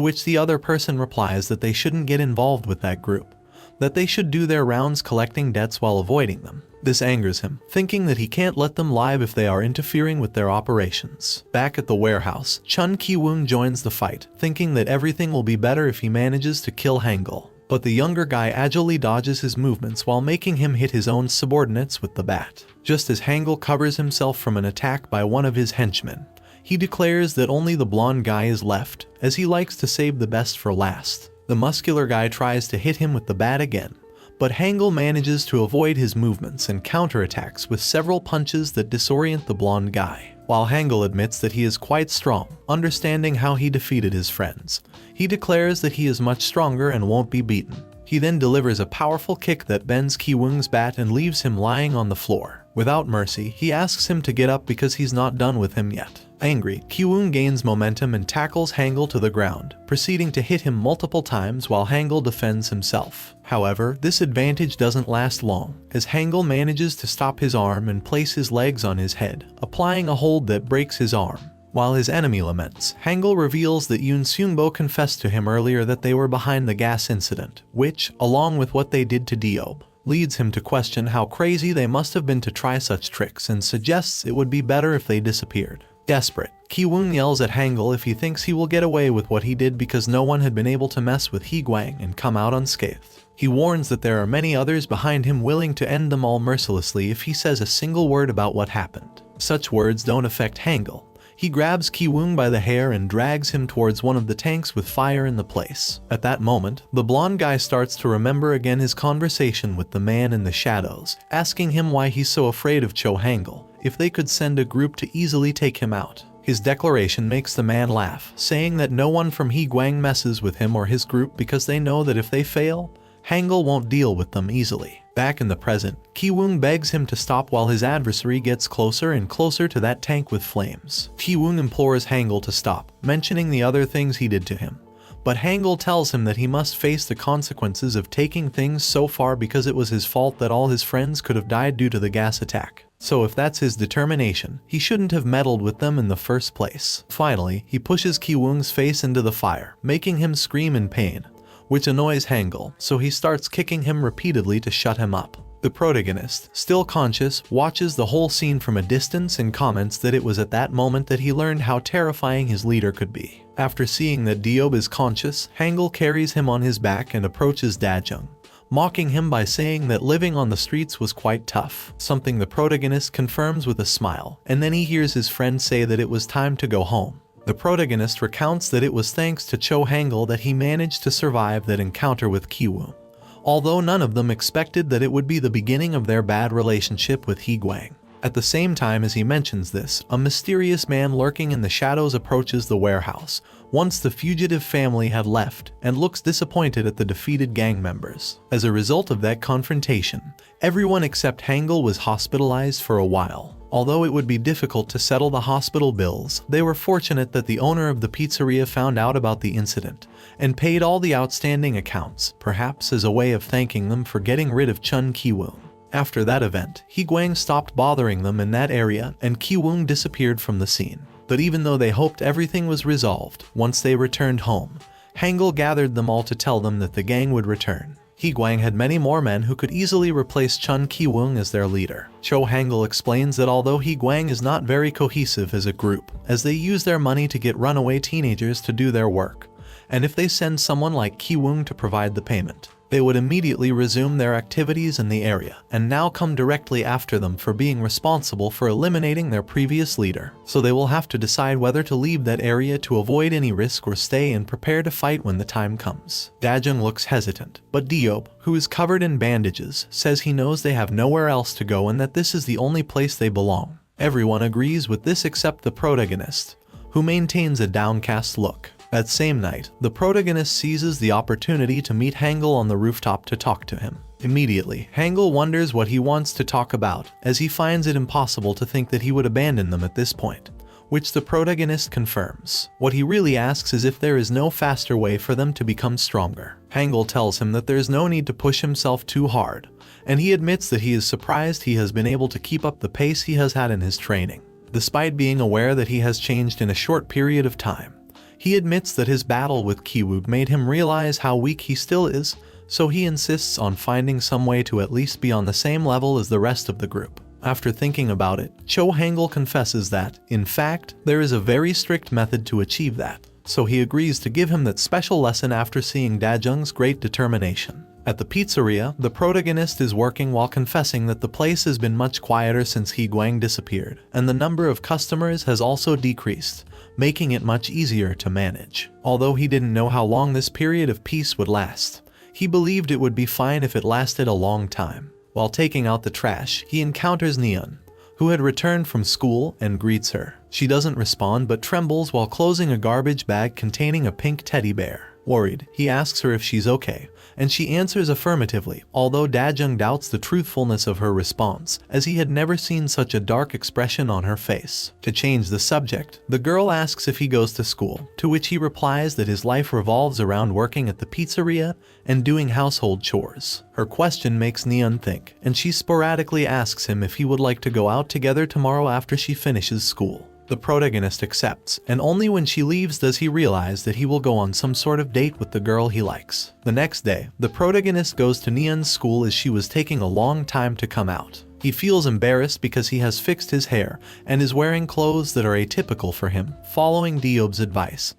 which the other person replies that they shouldn't get involved with that group, that they should do their rounds collecting debts while avoiding them. This angers him, thinking that he can't let them live if they are interfering with their operations. Back at the warehouse, Chun Ki-woong joins the fight, thinking that everything will be better if he manages to kill Hangul. But the younger guy agilely dodges his movements while making him hit his own subordinates with the bat. Just as Hangul covers himself from an attack by one of his henchmen, he declares that only the blonde guy is left, as he likes to save the best for last. The muscular guy tries to hit him with the bat again, but Hangul manages to avoid his movements and counterattacks with several punches that disorient the blonde guy. While Hangul admits that he is quite strong, understanding how he defeated his friends, he declares that he is much stronger and won't be beaten. He then delivers a powerful kick that bends Ki-woong's bat and leaves him lying on the floor. Without mercy, he asks him to get up because he's not done with him yet. Angry, Ki-woong gains momentum and tackles Hangul to the ground, proceeding to hit him multiple times while Hangul defends himself. However, this advantage doesn't last long, as Hangul manages to stop his arm and place his legs on his head, applying a hold that breaks his arm. While his enemy laments, Hangul reveals that Yoon Seung-bo confessed to him earlier that they were behind the gas incident, which, along with what they did to Diob, leads him to question how crazy they must have been to try such tricks and suggests it would be better if they disappeared. Desperate, Ki-woong yells at Hangul if he thinks he will get away with what he did because no one had been able to mess with Higuang and come out unscathed. He warns that there are many others behind him willing to end them all mercilessly if he says a single word about what happened. Such words don't affect Hangul. He grabs Ki-woong by the hair and drags him towards one of the tanks with fire in the place. At that moment, the blonde guy starts to remember again his conversation with the man in the shadows, asking him why he's so afraid of Cho Hangul, if they could send a group to easily take him out. His declaration makes the man laugh, saying that no one from Higuang messes with him or his group because they know that if they fail, Hangul won't deal with them easily. Back in the present, Ki-woong begs him to stop while his adversary gets closer and closer to that tank with flames. Ki-woong implores Hangul to stop, mentioning the other things he did to him. But Hangul tells him that he must face the consequences of taking things so far because it was his fault that all his friends could have died due to the gas attack. So if that's his determination, he shouldn't have meddled with them in the first place. Finally, he pushes Ki-woong's face into the fire, making him scream in pain, which annoys Hangul, so he starts kicking him repeatedly to shut him up. The protagonist, still conscious, watches the whole scene from a distance and comments that it was at that moment that he learned how terrifying his leader could be. After seeing that Diob is conscious, Hangul carries him on his back and approaches Dajung, mocking him by saying that living on the streets was quite tough, something the protagonist confirms with a smile, and then he hears his friend say that it was time to go home. The protagonist recounts that it was thanks to Cho Hangul that he managed to survive that encounter with Ki-woong, although none of them expected that it would be the beginning of their bad relationship with Higuang. At the same time as he mentions this, a mysterious man lurking in the shadows approaches the warehouse, once the fugitive family had left, and looks disappointed at the defeated gang members. As a result of that confrontation, everyone except Hangul was hospitalized for a while. Although it would be difficult to settle the hospital bills, they were fortunate that the owner of the pizzeria found out about the incident and paid all the outstanding accounts, perhaps as a way of thanking them for getting rid of Chun Ki-woon. After that event, Hee-gwang stopped bothering them in that area and Ki-woon disappeared from the scene. But even though they hoped everything was resolved, once they returned home, Hangul gathered them all to tell them that the gang would return. Hee-gwang had many more men who could easily replace Chun Ki-woon as their leader. Cho Hangul explains that although Hee-gwang is not very cohesive as a group, as they use their money to get runaway teenagers to do their work, and if they send someone like Ki-woon to provide the payment, they would immediately resume their activities in the area and now come directly after them for being responsible for eliminating their previous leader. So they will have to decide whether to leave that area to avoid any risk or stay and prepare to fight when the time comes. Dajung looks hesitant, but Diop, who is covered in bandages, says he knows they have nowhere else to go and that this is the only place they belong. Everyone agrees with this except the protagonist, who maintains a downcast look. That same night, the protagonist seizes the opportunity to meet Hangul on the rooftop to talk to him. Immediately, Hangul wonders what he wants to talk about, as he finds it impossible to think that he would abandon them at this point, which the protagonist confirms. What he really asks is if there is no faster way for them to become stronger. Hangul tells him that there is no need to push himself too hard, and he admits that he is surprised he has been able to keep up the pace he has had in his training, despite being aware that he has changed in a short period of time. He admits that his battle with Ki-woon made him realize how weak he still is, so he insists on finding some way to at least be on the same level as the rest of the group. After thinking about it, Cho Hangul confesses that, in fact, there is a very strict method to achieve that, so he agrees to give him that special lesson after seeing Dajung's great determination. At the pizzeria, the protagonist is working while confessing that the place has been much quieter since Hee-gwang disappeared, and the number of customers has also decreased, making it much easier to manage. Although he didn't know how long this period of peace would last, he believed it would be fine if it lasted a long time. While taking out the trash, he encounters Neon, who had returned from school, and greets her. She doesn't respond but trembles while closing a garbage bag containing a pink teddy bear. Worried, he asks her if she's okay, and she answers affirmatively, although Dajung doubts the truthfulness of her response, as he had never seen such a dark expression on her face. To change the subject, the girl asks if he goes to school, to which he replies that his life revolves around working at the pizzeria and doing household chores. Her question makes Neon think, and she sporadically asks him if he would like to go out together tomorrow after she finishes school. The protagonist accepts, and only when she leaves does he realize that he will go on some sort of date with the girl he likes. The next day, the protagonist goes to Neon's school as she was taking a long time to come out. He feels embarrassed because he has fixed his hair and is wearing clothes that are atypical for him, following Diob's advice,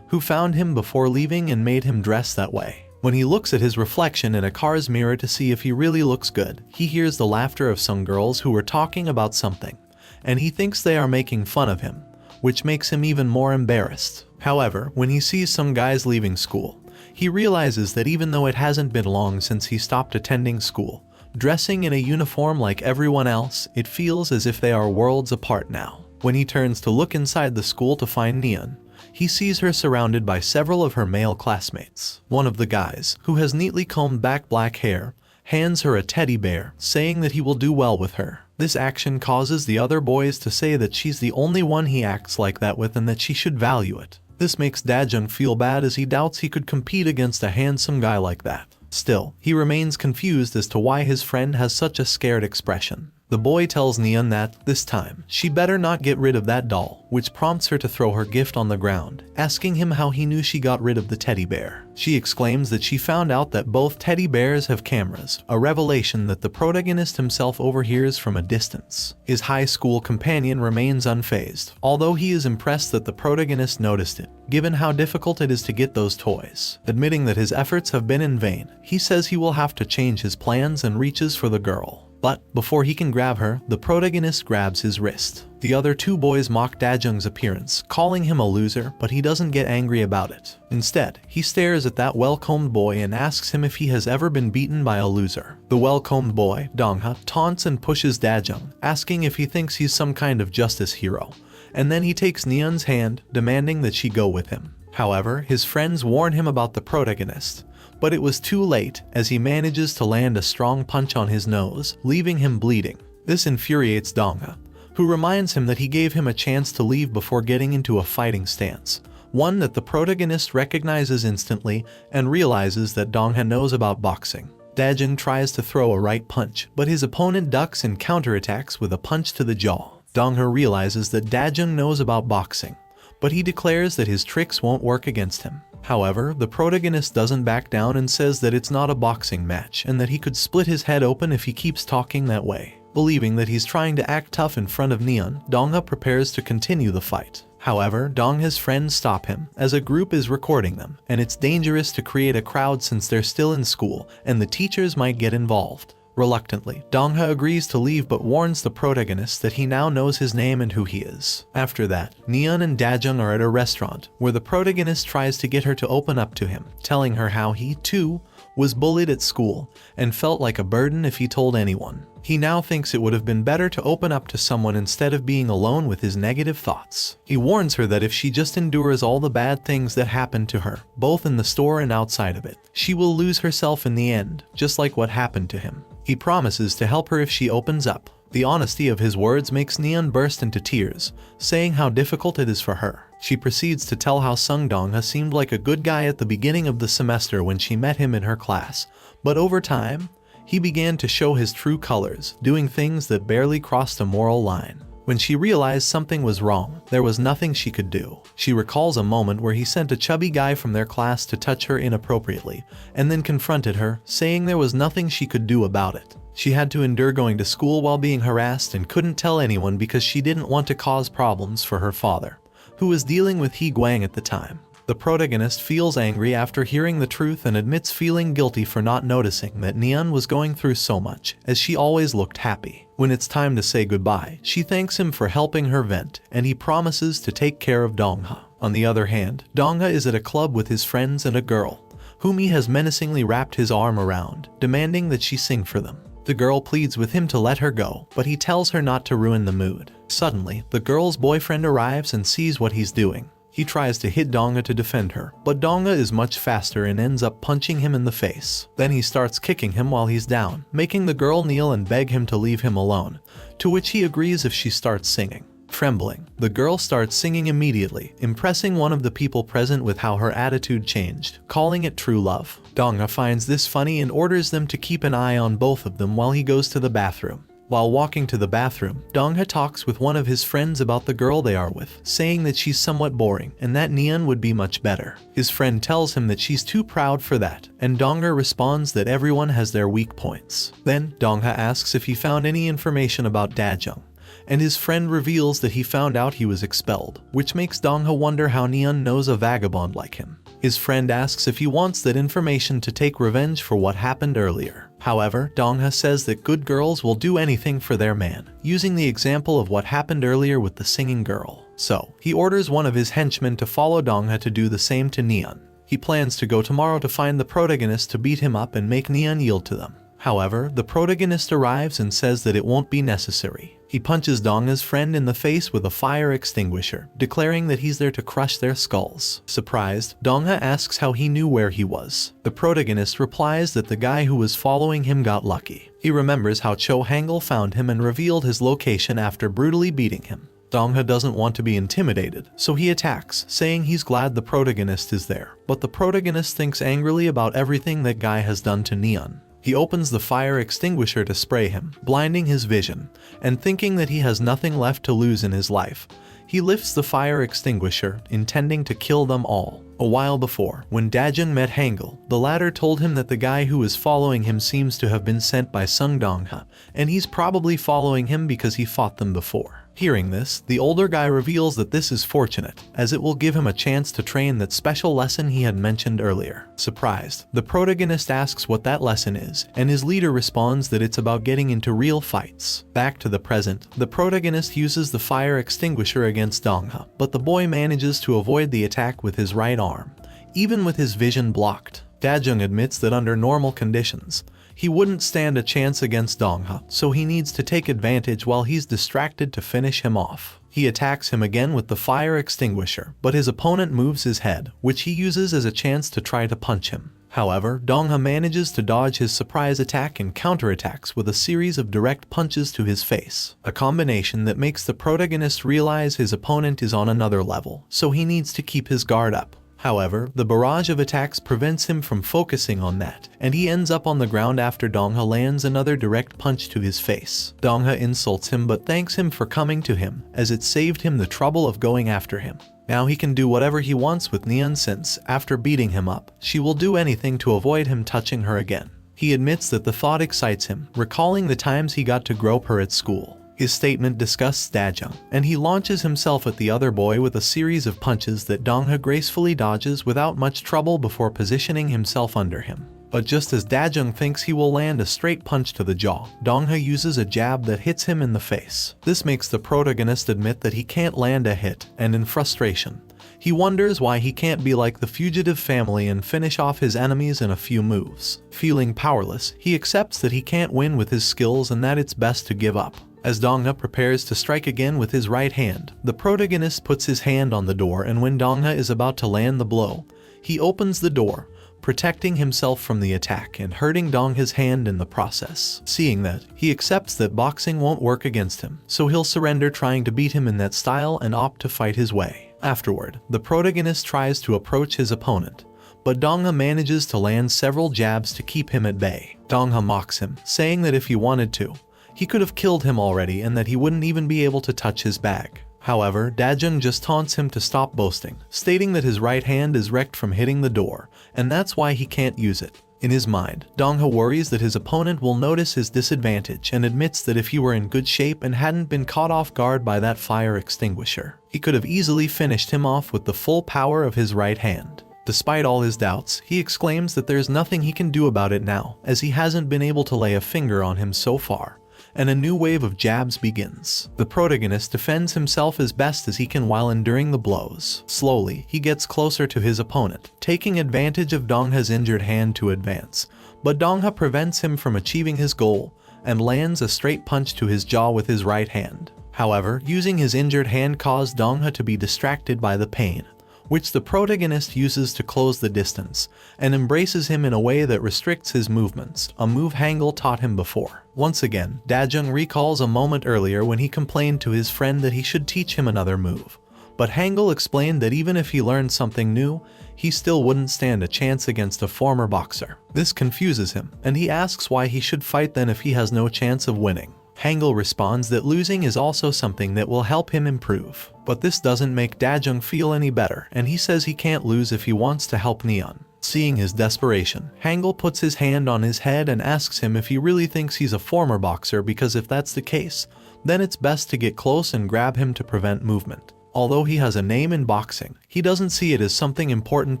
who found him before leaving and made him dress that way. When he looks at his reflection in a car's mirror to see if he really looks good, he hears the laughter of some girls who were talking about something, and he thinks they are making fun of him, which makes him even more embarrassed. However, when he sees some guys leaving school, he realizes that even though it hasn't been long since he stopped attending school, dressing in a uniform like everyone else, it feels as if they are worlds apart now. When he turns to look inside the school to find Neon, he sees her surrounded by several of her male classmates. One of the guys, who has neatly combed back black hair, hands her a teddy bear, saying that he will do well with her. This action causes the other boys to say that she's the only one he acts like that with and that she should value it. This makes Dajung feel bad as he doubts he could compete against a handsome guy like that. Still, he remains confused as to why his friend has such a scared expression. The boy tells Neon that, this time, she better not get rid of that doll, which prompts her to throw her gift on the ground, asking him how he knew she got rid of the teddy bear. She exclaims that she found out that both teddy bears have cameras, a revelation that the protagonist himself overhears from a distance. His high school companion remains unfazed, although he is impressed that the protagonist noticed it, given how difficult it is to get those toys. Admitting that his efforts have been in vain, he says he will have to change his plans and reaches for the girl. But, before he can grab her, the protagonist grabs his wrist. The other two boys mock Dajung's appearance, calling him a loser, but he doesn't get angry about it. Instead, he stares at that well-combed boy and asks him if he has ever been beaten by a loser. The well-combed boy, donghua, taunts and pushes Dajung, asking if he thinks he's some kind of justice hero, and then he takes Neon's hand, demanding that she go with him. However, his friends warn him about the protagonist, but it was too late as he manages to land a strong punch on his nose, leaving him bleeding. This infuriates donghua, who reminds him that he gave him a chance to leave before getting into a fighting stance, one that the protagonist recognizes instantly and realizes that donghua knows about boxing. Dajun tries to throw a right punch, but his opponent ducks and counterattacks with a punch to the jaw. Donghua realizes that Dajun knows about boxing, but he declares that his tricks won't work against him. However, the protagonist doesn't back down and says that it's not a boxing match and that he could split his head open if he keeps talking that way. Believing that he's trying to act tough in front of Neon, Donghua prepares to continue the fight. However, Donghua's friends stop him, as a group is recording them, and it's dangerous to create a crowd since they're still in school, and the teachers might get involved. Reluctantly, Donghua agrees to leave but warns the protagonist that he now knows his name and who he is. After that, Neon and Dajun are at a restaurant, where the protagonist tries to get her to open up to him, telling her how he, too, was bullied at school, and felt like a burden if he told anyone. He now thinks it would have been better to open up to someone instead of being alone with his negative thoughts. He warns her that if she just endures all the bad things that happened to her, both in the store and outside of it, she will lose herself in the end, just like what happened to him. He promises to help her if she opens up. The honesty of his words makes Neon burst into tears, saying how difficult it is for her. She proceeds to tell how Sung Donghua seemed like a good guy at the beginning of the semester when she met him in her class, but over time, he began to show his true colors, doing things that barely crossed a moral line. When she realized something was wrong, there was nothing she could do. She recalls a moment where he sent a chubby guy from their class to touch her inappropriately, and then confronted her, saying there was nothing she could do about it. She had to endure going to school while being harassed and couldn't tell anyone because she didn't want to cause problems for her father, who was dealing with He Guang at the time. The protagonist feels angry after hearing the truth and admits feeling guilty for not noticing that Neon was going through so much, as she always looked happy. When it's time to say goodbye, she thanks him for helping her vent, and he promises to take care of Donghua. On the other hand, Donghua is at a club with his friends and a girl, whom he has menacingly wrapped his arm around, demanding that she sing for them. The girl pleads with him to let her go, but he tells her not to ruin the mood. Suddenly, the girl's boyfriend arrives and sees what he's doing. He tries to hit Donghua to defend her, but Donghua is much faster and ends up punching him in the face. Then he starts kicking him while he's down, making the girl kneel and beg him to leave him alone, to which he agrees if she starts singing. Trembling, the girl starts singing immediately, impressing one of the people present with how her attitude changed, calling it true love. Donghua finds this funny and orders them to keep an eye on both of them while he goes to the bathroom. While walking to the bathroom, Donghua talks with one of his friends about the girl they are with, saying that she's somewhat boring and that Neon would be much better. His friend tells him that she's too proud for that, and Donghua responds that everyone has their weak points. Then, Donghua asks if he found any information about Dajun, and his friend reveals that he found out he was expelled, which makes Donghua wonder how Neon knows a vagabond like him. His friend asks if he wants that information to take revenge for what happened earlier. However, Donghua says that good girls will do anything for their man, using the example of what happened earlier with the singing girl. So, he orders one of his henchmen to follow Donghua to do the same to Neon. He plans to go tomorrow to find the protagonist to beat him up and make Neon yield to them. However, the protagonist arrives and says that it won't be necessary. He punches Donghua's friend in the face with a fire extinguisher, declaring that he's there to crush their skulls. Surprised, Donghua asks how he knew where he was. The protagonist replies that the guy who was following him got lucky. He remembers how Cho Hangul found him and revealed his location after brutally beating him. Donghua doesn't want to be intimidated, so he attacks, saying he's glad the protagonist is there. But the protagonist thinks angrily about everything that guy has done to Neon. He opens the fire extinguisher to spray him, blinding his vision, and thinking that he has nothing left to lose in his life, he lifts the fire extinguisher, intending to kill them all. A while before, when Dajun met Hangul, the latter told him that the guy who is following him seems to have been sent by Sung Donghua, and he's probably following him because he fought them before. Hearing this, the older guy reveals that this is fortunate, as it will give him a chance to train that special lesson he had mentioned earlier. Surprised, the protagonist asks what that lesson is, and his leader responds that it's about getting into real fights. Back to the present, the protagonist uses the fire extinguisher against Donghua, but the boy manages to avoid the attack with his right arm, even with his vision blocked. Dajun admits that under normal conditions, he wouldn't stand a chance against Donghua, so he needs to take advantage while he's distracted to finish him off. He attacks him again with the fire extinguisher, but his opponent moves his head, which he uses as a chance to try to punch him. However, donghua manages to dodge his surprise attack and counterattacks with a series of direct punches to his face, a combination that makes the protagonist realize his opponent is on another level, so he needs to keep his guard up. However, the barrage of attacks prevents him from focusing on that, and he ends up on the ground after donghua lands another direct punch to his face. Donghua insults him but thanks him for coming to him, as it saved him the trouble of going after him. Now he can do whatever he wants with Neon since, after beating him up, she will do anything to avoid him touching her again. He admits that the thought excites him, recalling the times he got to grope her at school. His statement disgusts Dajung, and he launches himself at the other boy with a series of punches that donghua gracefully dodges without much trouble before positioning himself under him. But just as Dajung thinks he will land a straight punch to the jaw, donghua uses a jab that hits him in the face. This makes the protagonist admit that he can't land a hit, and in frustration, he wonders why he can't be like the fugitive family and finish off his enemies in a few moves. Feeling powerless, he accepts that he can't win with his skills and that it's best to give up. As donghua prepares to strike again with his right hand, the protagonist puts his hand on the door, and when donghua is about to land the blow, he opens the door, protecting himself from the attack and hurting donghua's hand in the process. Seeing that, he accepts that boxing won't work against him, so he'll surrender trying to beat him in that style and opt to fight his way. Afterward, the protagonist tries to approach his opponent, but donghua manages to land several jabs to keep him at bay. Donghua mocks him, saying that if he wanted to, he could have killed him already and that he wouldn't even be able to touch his bag. However, Dajung just taunts him to stop boasting, stating that his right hand is wrecked from hitting the door, and that's why he can't use it. In his mind, donghua worries that his opponent will notice his disadvantage and admits that if he were in good shape and hadn't been caught off guard by that fire extinguisher, he could have easily finished him off with the full power of his right hand. Despite all his doubts, he exclaims that there's nothing he can do about it now, as he hasn't been able to lay a finger on him so far, and a new wave of jabs begins. The protagonist defends himself as best as he can while enduring the blows. Slowly, he gets closer to his opponent, taking advantage of donghua's injured hand to advance, but donghua prevents him from achieving his goal and lands a straight punch to his jaw with his right hand. However, using his injured hand caused donghua to be distracted by the pain, which the protagonist uses to close the distance, and embraces him in a way that restricts his movements, a move Hangul taught him before. Once again, Dajung recalls a moment earlier when he complained to his friend that he should teach him another move, but Hangul explained that even if he learned something new, he still wouldn't stand a chance against a former boxer. This confuses him, and he asks why he should fight then if he has no chance of winning. Hangul responds that losing is also something that will help him improve. But this doesn't make Dajung feel any better, and he says he can't lose if he wants to help Neon. Seeing his desperation, Hangul puts his hand on his head and asks him if he really thinks he's a former boxer, because if that's the case, then it's best to get close and grab him to prevent movement. Although he has a name in boxing, he doesn't see it as something important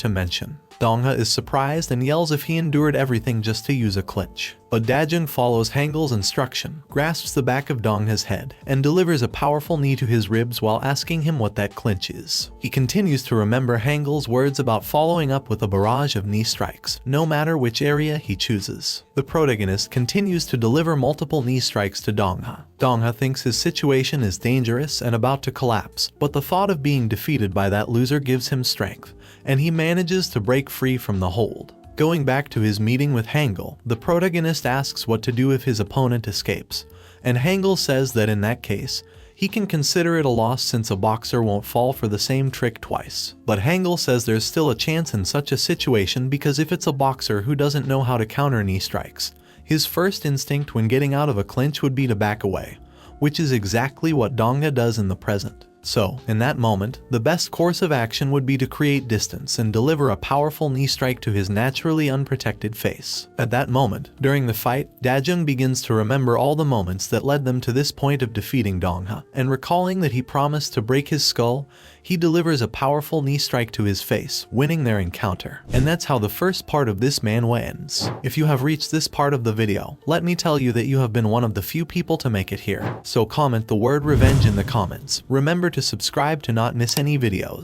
to mention. Donghua is surprised and yells if he endured everything just to use a clinch. But Dajung follows Hangul's instruction, grasps the back of Donghua's head, and delivers a powerful knee to his ribs while asking him what that clinch is. He continues to remember Hangul's words about following up with a barrage of knee strikes, no matter which area he chooses. The protagonist continues to deliver multiple knee strikes to Donghua. Donghua thinks his situation is dangerous and about to collapse, but the thought of being defeated by that loser gives him strength, and he manages to break free from the hold. Going back to his meeting with Hangul, the protagonist asks what to do if his opponent escapes, and Hangul says that in that case, he can consider it a loss since a boxer won't fall for the same trick twice. But Hangul says there's still a chance in such a situation because if it's a boxer who doesn't know how to counter knee strikes, his first instinct when getting out of a clinch would be to back away, which is exactly what Donghua does in the present. So, in that moment, the best course of action would be to create distance and deliver a powerful knee strike to his naturally unprotected face. At that moment, during the fight, Dajung begins to remember all the moments that led them to this point of defeating Donghua, and recalling that he promised to break his skull, he delivers a powerful knee strike to his face, winning their encounter. And that's how the first part of this manhwa ends. If you have reached this part of the video, let me tell you that you have been one of the few people to make it here. So comment the word revenge in the comments. Remember to subscribe to not miss any videos.